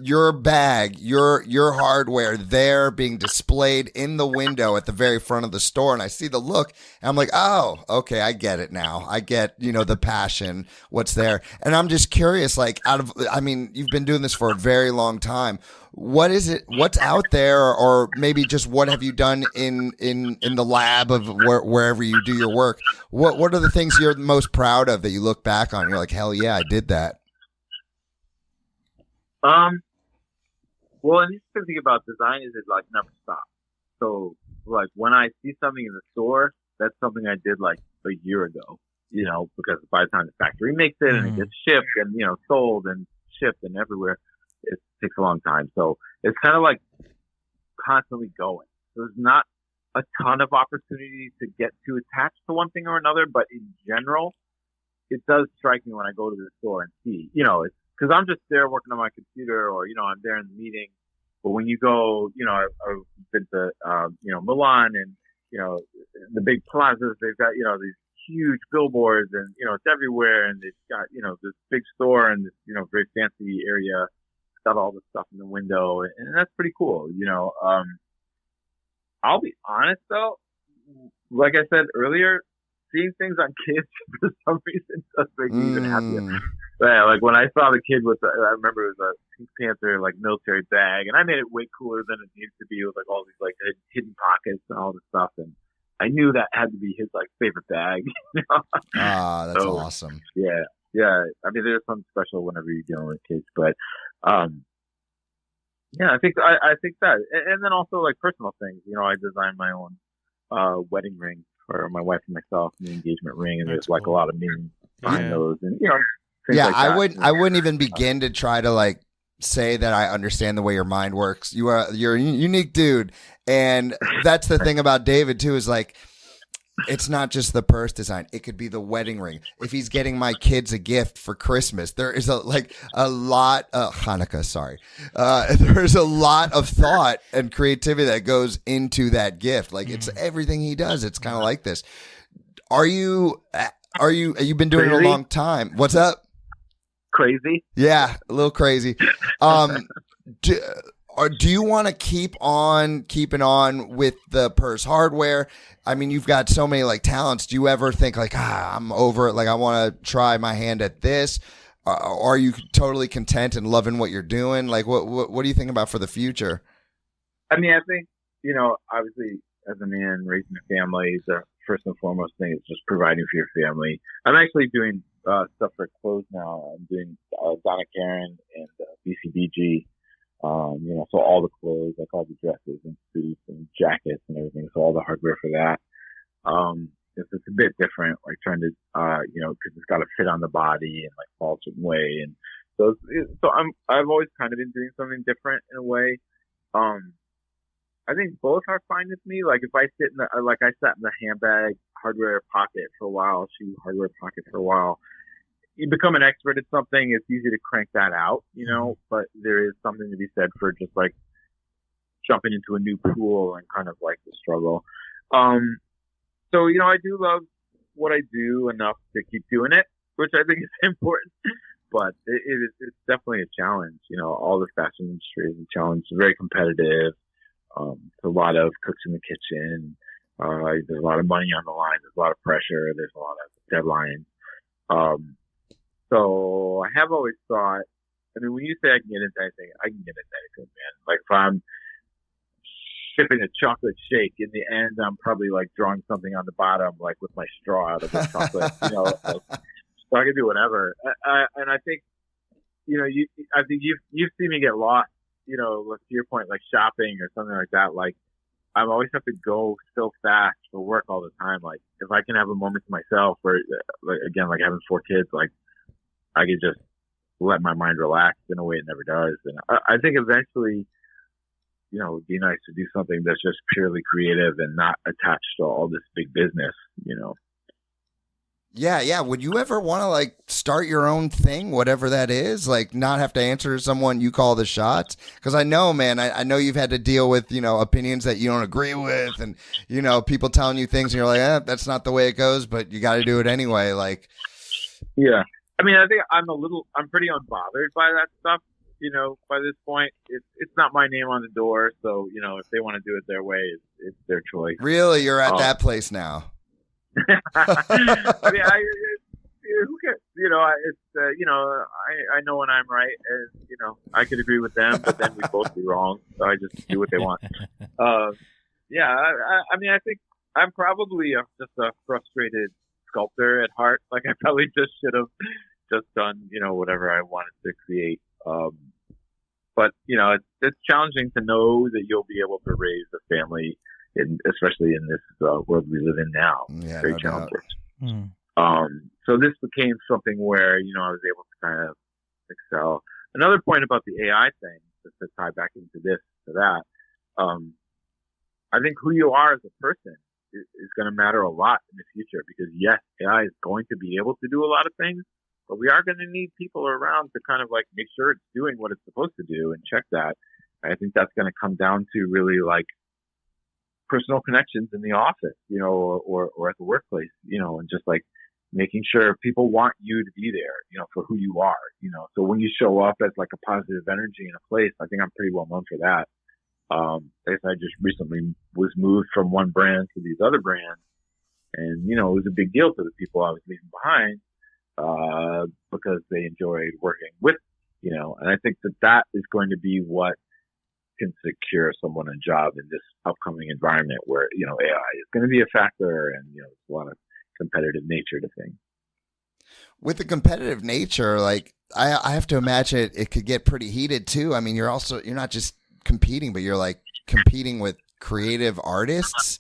your bag, your hardware there being displayed in the window at the very front of the store, and I see the look, and I'm like, oh, okay, I get it now. I get, the passion, what's there. And I'm just curious, like, you've been doing this for a very long time. What is it? What's out there, or maybe just what have you done in the lab of wherever you do your work? What are the things you're most proud of that you look back on and you're like, hell yeah, I did that? Well, and the interesting thing about design is it like never stops. So like when I see something in the store, that's something I did like a year ago, because by the time the factory makes it and it gets shipped and, sold and shipped and everywhere, it takes a long time. So it's kind of like constantly going. There's not a ton of opportunity to get too attached to one thing or another, but in general, it does strike me when I go to the store and see, it's, because I'm just there working on my computer, or I'm there in the meeting. But when you go, I've been to Milan and the big plazas. They've got these huge billboards, and it's everywhere. And they've got this big store and this very fancy area. It's got all the stuff in the window, and that's pretty cool. I'll be honest though, like I said earlier, seeing things on kids for some reason does make me even happier. Yeah, like when I saw the kid with, I remember it was a Pink Panther like military bag, and I made it way cooler than it needed to be. It was like all these like hidden pockets and all this stuff, and I knew that had to be his like favorite bag. Ah, that's awesome. Yeah. I mean, there's something special whenever you're dealing with kids, but yeah, I think that, and then also like personal things. I designed my own wedding ring for my wife and myself, the engagement ring, and there's like a lot of meaning behind those, and yeah, like I wouldn't even begin to try to like say that I understand the way your mind works. You're a unique dude, and that's the thing about David too, is like it's not just the purse design. It could be the wedding ring. If he's getting my kids a gift for Christmas, there is a lot Hanukkah, sorry. There's a lot of thought and creativity that goes into that gift. Like it's everything he does. It's kind of like this. You've been doing it a long time. What's up? Crazy? Yeah, a little crazy. Do you want to keep on keeping on with the purse hardware? I mean, you've got so many like talents. Do you ever think like, I'm over it, like I want to try my hand at this? Or are you totally content and loving what you're doing? Like, what do you think about for the future? I mean, I think, obviously as a man raising a family, the first and foremost thing is just providing for your family. I'm actually doing stuff for clothes now. I'm doing Donna Karan and BCBG. So all the clothes, like all the dresses and suits and jackets and everything. So all the hardware for that. It's a bit different, like trying to, cause it's got to fit on the body and like fall a certain way. And so, I've always kind of been doing something different in a way. I think both are fine with me. Like if I sit in I sat in the handbag hardware pocket for a while, shoe hardware pocket for a while. You become an expert at something, it's easy to crank that out, but there is something to be said for just like jumping into a new pool and kind of like the struggle. So, I do love what I do enough to keep doing it, which I think is important, but it's definitely a challenge. All the fashion industry is a challenge. It's very competitive. It's a lot of cooks in the kitchen. There's a lot of money on the line. There's a lot of pressure. There's a lot of deadlines. So I have always thought, I mean, when you say I can get into anything, I can get into anything, man. Like if I'm shipping a chocolate shake, in the end, I'm probably like drawing something on the bottom, like with my straw out of the chocolate, so I can do whatever. And I think, I think you've seen me get lost, to your point, like shopping or something like that. Like I always have to go so fast for work all the time. Like if I can have a moment to myself, or like, again, like having 4 kids, like I could just let my mind relax in a way it never does. And I think eventually, it'd be nice to do something that's just purely creative and not attached to all this big business, Yeah. Would you ever want to like start your own thing, whatever that is? Like not have to answer to someone, you call the shots? Because I know, man, I know you've had to deal with, opinions that you don't agree with and, people telling you things and you're like, that's not the way it goes, but you got to do it anyway. Like, yeah. I mean, I think I'm pretty unbothered by that stuff. By this point, it's not my name on the door. So, if they want to do it their way, it's their choice. Really? You're at that place now? I mean, who cares? I know when I'm right, and I could agree with them, but then we both be wrong. So I just do what they want. Yeah, I mean, I think I'm probably just a frustrated sculptor at heart. Like I probably just should have just done, whatever I wanted to create. But it's challenging to know that you'll be able to raise a family, especially in this world we live in now. Yeah, very no challenging. So this became something where I was able to kind of excel. Another point about the AI thing, just to tie back into this to that, I think who you are as a person is going to matter a lot in the future, because yes, AI is going to be able to do a lot of things, but we are going to need people around to kind of like make sure it's doing what it's supposed to do and check that. I think that's going to come down to really like personal connections in the office, or at the workplace, and just like making sure people want you to be there, for who you are, so when you show up as like a positive energy in a place, I think I'm pretty well known for that. I guess I just recently was moved from one brand to these other brands, and, it was a big deal to the people I was leaving behind, because they enjoyed working with, and I think that is going to be what can secure someone a job in this upcoming environment where, AI is going to be a factor, and, there's a lot of competitive nature to things. With the competitive nature, like I have to imagine it could get pretty heated too. I mean, you're not just competing, but you're like competing with creative artists.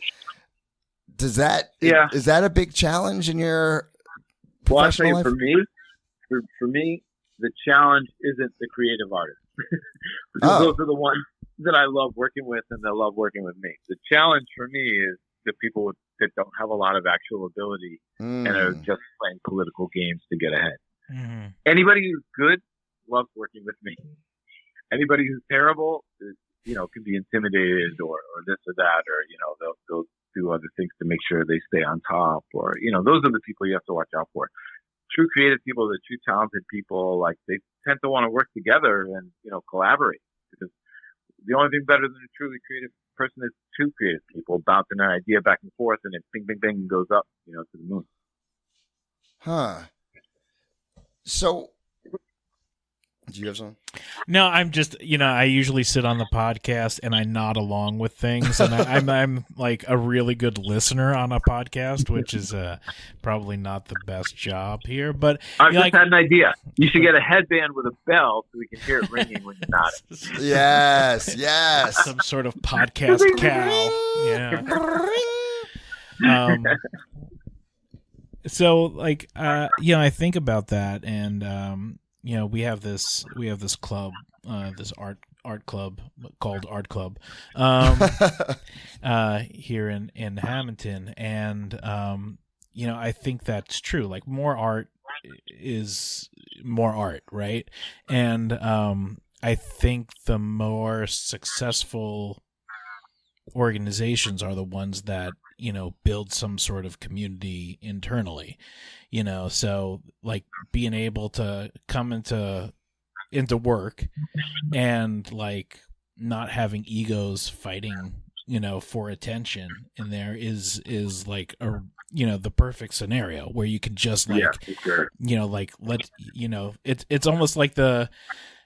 Is that a big challenge in your professional life? For me, the challenge isn't the creative artists. Because those are the ones that I love working with and that love working with me. The challenge for me is the people that don't have a lot of actual ability and are just playing political games to get ahead. Mm. Anybody who's good loves working with me. Anybody who's terrible is, can be intimidated or this or that, or, they'll do other things to make sure they stay on top, or, those are the people you have to watch out for. True creative people, the true talented people, like they tend to want to work together and, collaborate, because the only thing better than a truly creative person is two creative people bouncing an idea back and forth, and it bing, bing, bing goes up, to the moon. Huh. So, do you have something? No, I'm just, I usually sit on the podcast and I nod along with things, and I'm like a really good listener on a podcast, which is probably not the best job here. But I've just had an idea. You should get a headband with a bell so we can hear it ringing when you nod it. Yes. Some sort of podcast cow. Yeah. So like, I think about that, and we have this club, this art club called Art Club, here in Hamilton, and I think that's true. Like more art is more art, right? And I think the more successful organizations are the ones that build some sort of community internally, so like being able to come into work and like not having egos fighting, for attention in there is like a, the perfect scenario where you can just like, sure. Like let, it's almost like the,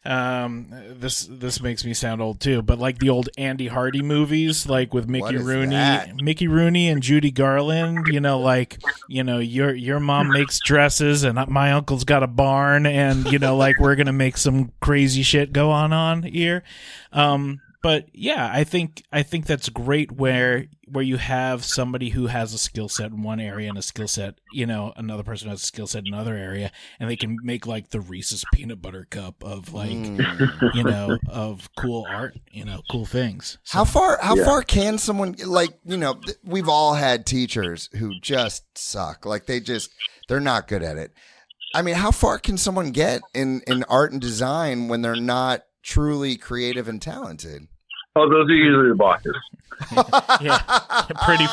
this makes me sound old too, but like the old Andy Hardy movies, like with Mickey Rooney and Judy Garland, your mom makes dresses and my uncle's got a barn, and like we're gonna make some crazy shit go on here. But yeah, I think that's great where you have somebody who has a skill set in one area and a skill set, another person has a skill set in another area, and they can make like the Reese's peanut butter cup of like, of cool art, cool things. So, How far can someone, like, we've all had teachers who just suck. Like they're not good at it. I mean, how far can someone get in art and design when they're not truly creative and talented? Oh, those are usually the bosses. yeah, pretty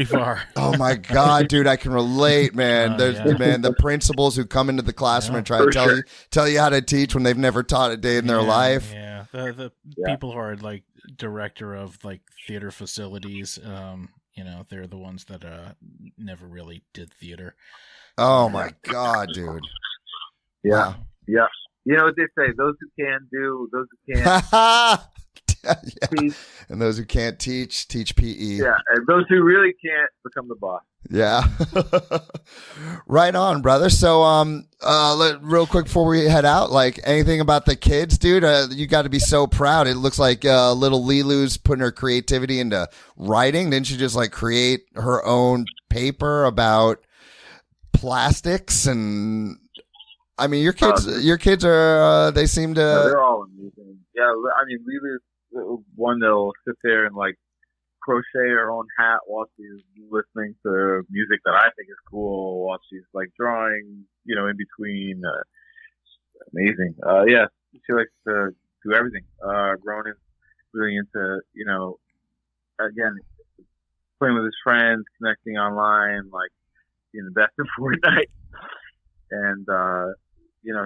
far. Oh my God, dude, I can relate, man. There's the principals who come into the classroom and try to tell you how to teach when they've never taught a day in their life. Yeah, the people who are like director of like theater facilities, they're the ones that never really did theater. Oh my God, dude. Yeah. Wow. Yeah. You know what they say, those who can do, those who can't. Yeah. And those who can't teach PE. Yeah, and those who really can't become the boss. Yeah. Right on, brother. So real quick before we head out, like anything about the kids, dude, you got to be so proud. It looks like little Lilu's putting her creativity into writing. Didn't she just like create her own paper about plastics? And I mean, your kids are they seem to they're all amazing. Yeah, I mean, Lilu's one that'll sit there and like crochet her own hat while she's listening to music that I think is cool, while she's like drawing, in between. Amazing. Yeah, she likes to do everything. Ronan's really into, again, playing with his friends, connecting online, like being the best in Fortnite. And,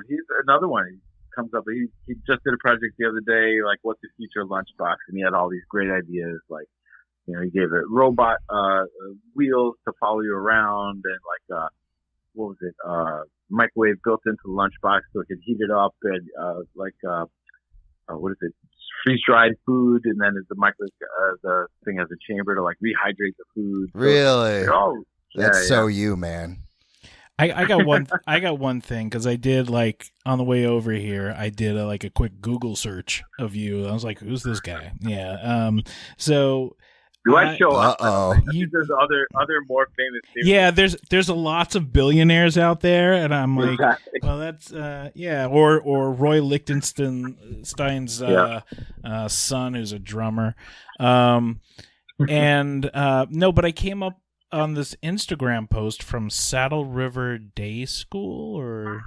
he's another one. He comes up, he just did a project the other day, like what's the future lunchbox, and he had all these great ideas, like, he gave it robot wheels to follow you around, and like what was it, microwave built into the lunchbox so it could heat it up, and what is it, freeze dried food, and then the the thing has a chamber to like rehydrate the food. Really? So, that's so you, man. I got one thing, because I did, like, on the way over here, I did a quick Google search of you. I was like, who's this guy? Yeah. So do I show up? There's other more famous people. Yeah, there's a lots of billionaires out there, and I'm like, well, that's or Roy Lichtenstein's son, who's a drummer. And no, but I came up on this Instagram post from Saddle River Day School, or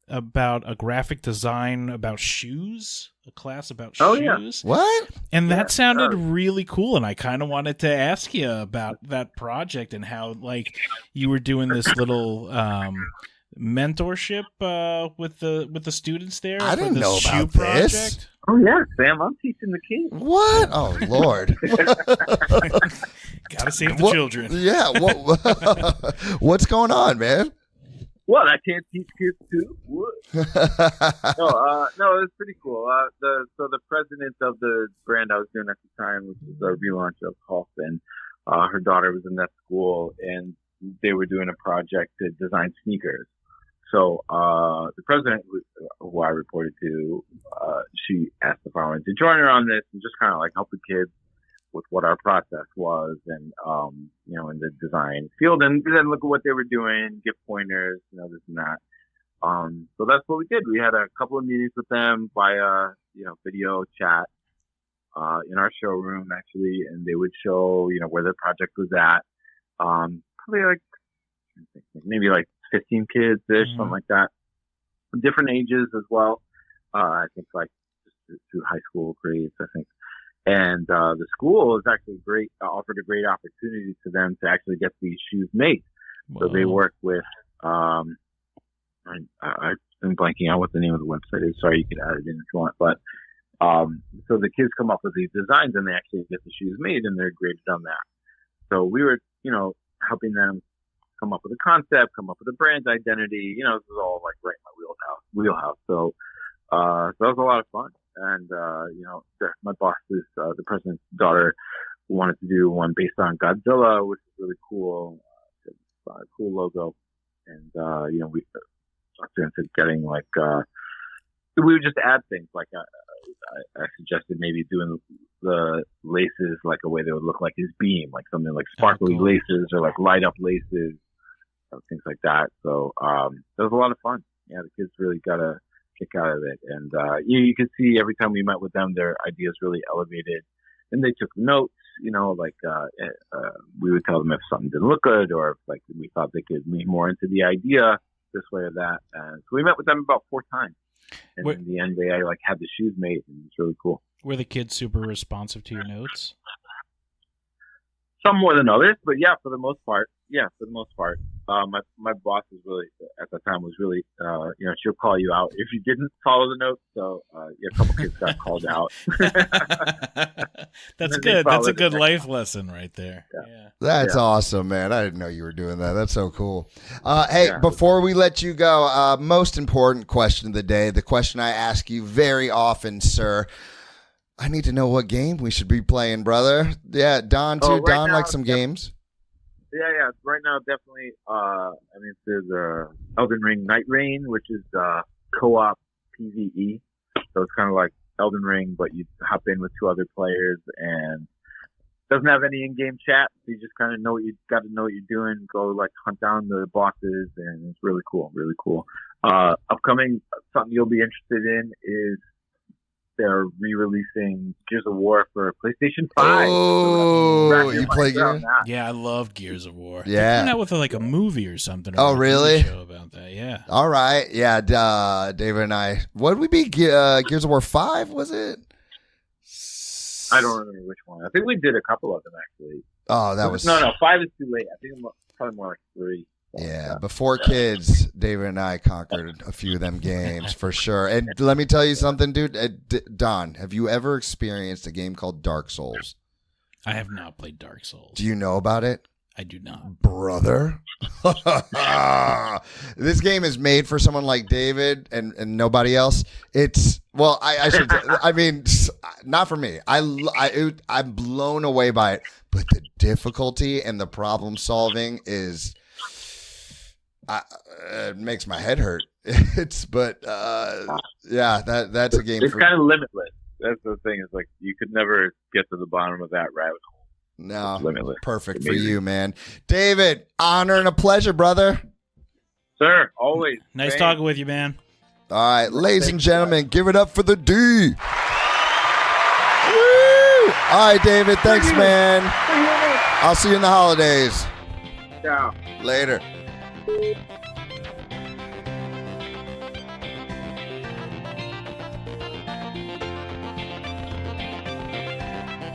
about a graphic design about shoes, a class about shoes. Yeah. What? And that sounded really cool, and I kind of wanted to ask you about that project and how, like, you were doing this little mentorship with the students there. I didn't know about this. Project. Oh yeah, Sam, I'm teaching the kids. What? Oh Lord! Gotta save the children. Yeah. What's going on, man? What? I can't teach kids too. What? No, it was pretty cool. The president of the brand I was doing at the time, which was a relaunch of Halston, her daughter was in that school, and they were doing a project to design sneakers. So the president, who I reported to, she asked if I wanted to join her on this and just kind of like help the kids with what our process was, and in the design field, and then look at what they were doing, give pointers, this and that. So that's what we did. We had a couple of meetings with them via video chat in our showroom actually, and they would show where their project was at. Probably like maybe like 15 kids-ish, something like that. Different ages as well. I think like just through high school grades, I think. And the school is actually offered a great opportunity to them to actually get these shoes made. Whoa. So they work with, I'm blanking out what the name of the website is. Sorry, you could add it in if you want. But so the kids come up with these designs and they actually get the shoes made, and they're graded on that. So we were, helping them come up with a concept, come up with a brand identity. This is all like right in my wheelhouse. So that was a lot of fun. And, my boss is, the president's daughter wanted to do one based on Godzilla, which is really cool. Cool logo. And, we talked into getting like, we would just add things like I suggested maybe doing the laces like a way they would look like his beam, like something like sparkly laces or like light up laces, things like that. So it was a lot of fun. Yeah, the kids really got a kick out of it, and you could see every time we met with them, their ideas really elevated, and they took notes. Like we would tell them if something didn't look good, or if like we thought they could lean more into the idea this way or that. So we met with them about 4 times. And in the end, they had the shoes made, and it's really cool. Were the kids super responsive to your notes? Some more than others, but yeah, for the most part. My boss was really, at the time, she'll call you out if you didn't follow the notes. So a couple kids got called out. That's good. That's a good life lesson right there. Yeah. That's awesome, man. I didn't know you were doing that. That's so cool. Hey, before we let you go, most important question of the day, the question I ask you very often, sir. I need to know what game we should be playing, brother. Yeah, Don, too. Don likes some games. Yeah. Right now, definitely. There's Elden Ring Night Rain, which is co-op PvE. So it's kind of like Elden Ring, but you hop in with 2 other players, and doesn't have any in-game chat. So you just kind of got to know what you're doing. Go hunt down the bosses, and it's really cool. Really cool. Upcoming, something you'll be interested in is they're re-releasing Gears of War for PlayStation 5. Oh, you play Gears? Yeah, I love Gears of War. Yeah. They're coming out with a movie or something. Oh, really? Show about that, yeah. All right. Yeah, David and I. What would we be? Gears of War 5, was it? I don't remember which one. I think we did a couple of them, actually. Oh, that was... No, 5 is too late. I think probably more like 3. Yeah, before kids, David and I conquered a few of them games for sure. And let me tell you something, dude. Don, have you ever experienced a game called Dark Souls? I have not played Dark Souls. Do you know about it? I do not. Brother. This game is made for someone like David and nobody else. It's, well, I should, I mean, not for me. I'm blown away by it, but the difficulty and the problem solving is... it makes my head hurt. That's a game. It's kind of limitless. That's the thing. Is you could never get to the bottom of that rabbit hole. No, it's limitless. Perfect for you, man. David, honor and a pleasure, brother. Sir, always. Nice talking with you, man. All right, ladies and gentlemen, give it up for the D. Woo! All right, David. Thanks, man. I'll see you in the holidays. Ciao. Later.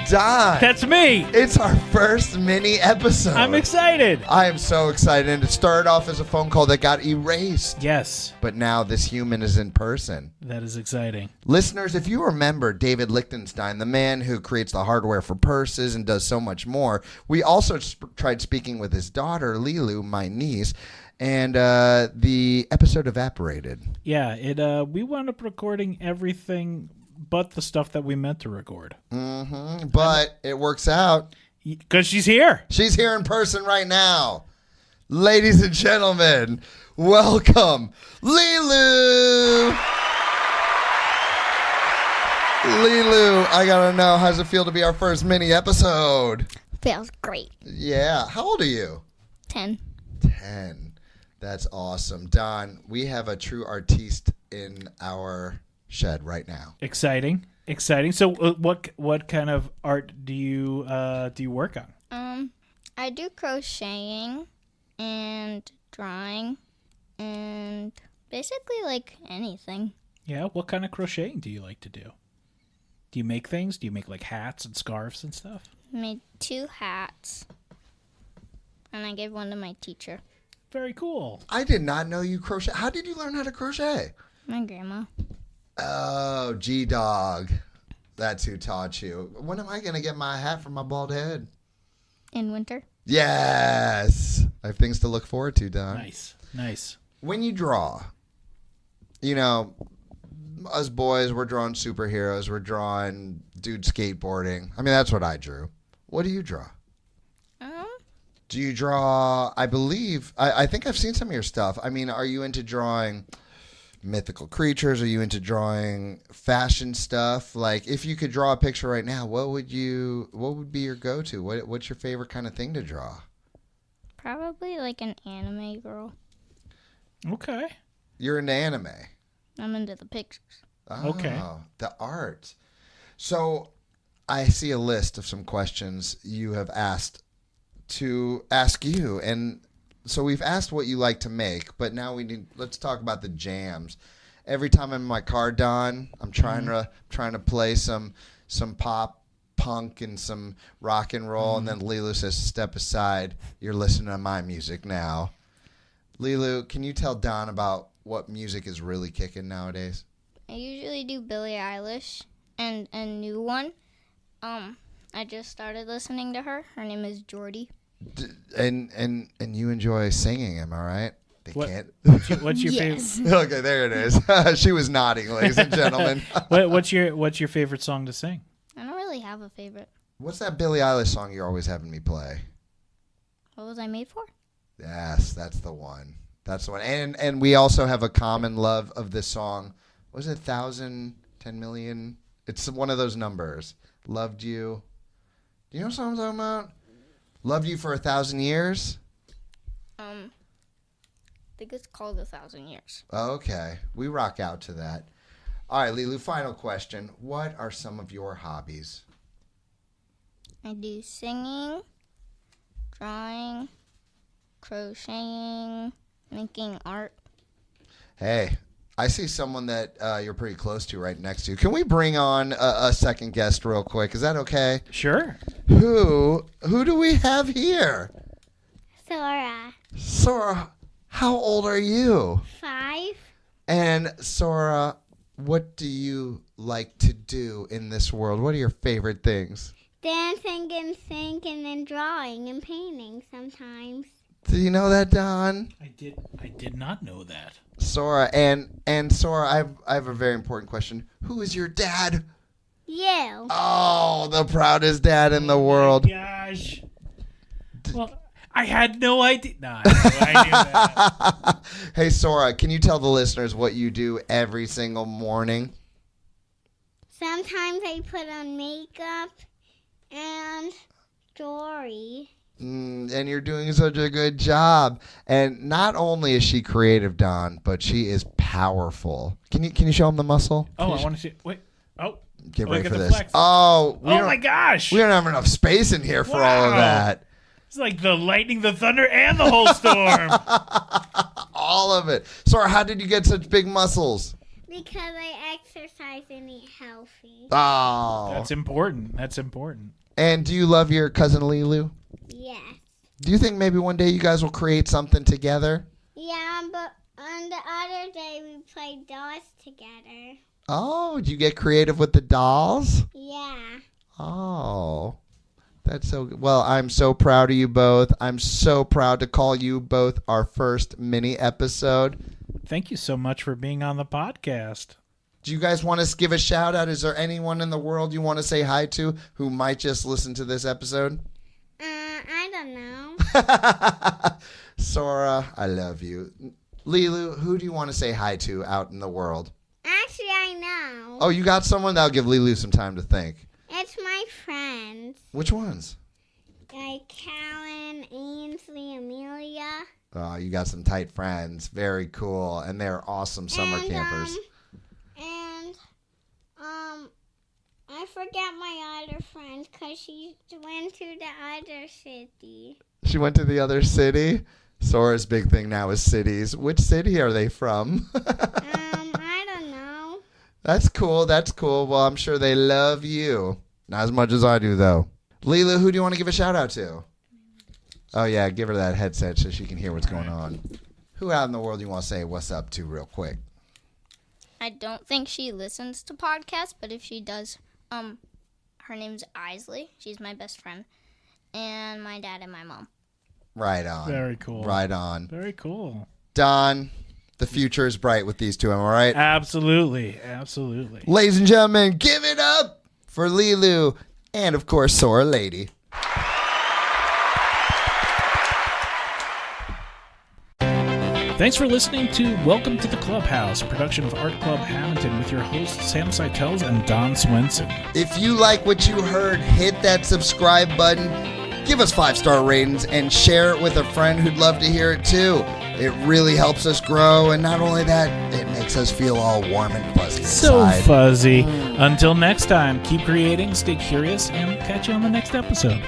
Don. That's me. It's our first mini episode. I'm excited. I am so excited. And it started off as a phone call that got erased. Yes. But now this human is in person. That is exciting. Listeners, if you remember David Lichtenstein, the man who creates the hardware for purses and does so much more, we also tried speaking with his daughter, Lilu, my niece, and the episode evaporated. Yeah, we wound up recording everything but the stuff that we meant to record. Mm-hmm. But it works out. Because she's here. She's here in person right now. Ladies and gentlemen, welcome, Lilu. Lilu, I gotta know, how's it feel to be our first mini episode? Feels great. Yeah. How old are you? 10. 10. That's awesome. Don, we have a true artiste in our shed right now. Exciting. So what kind of art do you work on? I do crocheting and drawing and basically anything. Yeah, what kind of crocheting do you like to do? Do you make things? Do you make hats and scarves and stuff? I made 2 hats and I gave one to my teacher. Very cool. I did not know you crochet. How did you learn how to crochet? My grandma. Oh, G-Dog. That's who taught you. When am I going to get my hat for my bald head? In winter. Yes. I have things to look forward to, Don. Nice. When you draw, us boys, we're drawing superheroes. We're drawing dudes skateboarding. I mean, that's what I drew. What do you draw? Do you draw, I think I've seen some of your stuff. I mean, are you into drawing mythical creatures? Are you into drawing fashion stuff? Like, if you could draw a picture right now, what would be your go-to? What's your favorite kind of thing to draw? Probably like an anime girl. Okay. You're into anime. I'm into the pictures. Oh, Okay. The art. So I see a list of some questions you have asked to ask you. And so we've asked what you like to make, but now let's talk about the jams. Every time I'm in my car, Don, I'm trying to play some pop punk and some rock and roll, and then Lilu says, step aside. You're listening to my music now. Lilu, can you tell Don about what music is really kicking nowadays? I usually do Billie Eilish and a new one. I just started listening to her. Her name is Jordy. And you enjoy singing, am I right? They can't. What's your Yes. favorite? Okay, there it is. She was nodding, ladies and gentlemen. What's your favorite song to sing? I don't really have a favorite. What's that Billie Eilish song you're always having me play? What was I made for? Yes, that's the one. That's the one. And we also have a common love of this song. Was it 1,000, 10 million? It's one of those numbers. Loved you. Do you know what song I'm talking about? Loved you for 1,000 years? I think it's called 1,000 Years. Okay. We rock out to that. All right, Lilu, final question. What are some of your hobbies? I do singing, drawing, crocheting, making art. Hey, I see someone that you're pretty close to right next to you. Can we bring on a second guest real quick? Is that okay? Sure. Who do we have here? Sora. Sora, how old are you? 5. And Sora, what do you like to do in this world? What are your favorite things? Dancing and singing and then drawing and painting sometimes. Do you know that, Don? I did not know that. Sora, and Sora, I have a very important question. Who is your dad? You. Oh, the proudest dad in the world. Gosh. Well, I had no idea. No, I knew that. Hey, Sora, can you tell the listeners what you do every single morning? Sometimes I put on makeup and jewelry. And you're doing such a good job. And not only is she creative, Don, but she is powerful. Can you show him the muscle? Oh, I want to see. Wait. Oh. Get Look ready at for the this. flex. Oh, Oh my gosh. We don't have enough space in here for all of Wow. that. It's like the lightning, the thunder, and the whole storm. All of it. Sora, how did you get such big muscles? Because I exercise and eat healthy. Oh. That's important. That's important. And do you love your cousin Lilu? Yes. Do you think maybe one day you guys will create something together? Yeah, but on the other day we played dolls together. Oh, did you get creative with the dolls? Yeah. Oh, that's so good. Well, I'm so proud of you both. I'm so proud to call you both our first mini episode. Thank you so much for being on the podcast. Do you guys want to give a shout out? Is there anyone in the world you want to say hi to who might just listen to this episode? I don't know. Sora, I love you. Lilu, who do you want to say hi to out in the world? Actually, I know. Oh, you got someone? That'll give Lilu some time to think. It's my friends. Which ones? Like Callan, Ainsley, Amelia. Oh, you got some tight friends. Very cool. And they're awesome summer campers. I forget my other friend because she went to the other city. She went to the other city? Sora's big thing now is cities. Which city are they from? I don't know. That's cool. That's cool. Well, I'm sure they love you. Not as much as I do, though. Leela, who do you want to give a shout out to? Oh, yeah. Give her that headset so she can hear what's going on. Who out in the world do you want to say what's up to real quick? I don't think she listens to podcasts, but if she does, her name's Isley. She's my best friend. And my dad and my mom. Right on. Very cool. Right on. Very cool. Don, the future is bright with these two, am I right? Absolutely. Absolutely. Ladies and gentlemen, give it up for Lilu and, of course, Sora Lady. Thanks for listening to Welcome to the Clubhouse, a production of Art Club Hamilton with your hosts Sam Seitels and Don Swenson. If you like what you heard, hit that subscribe button, give us 5-star ratings, and share it with a friend who'd love to hear it too. It really helps us grow, and not only that, it makes us feel all warm and fuzzy inside. So fuzzy. Until next time, keep creating, stay curious, and catch you on the next episode.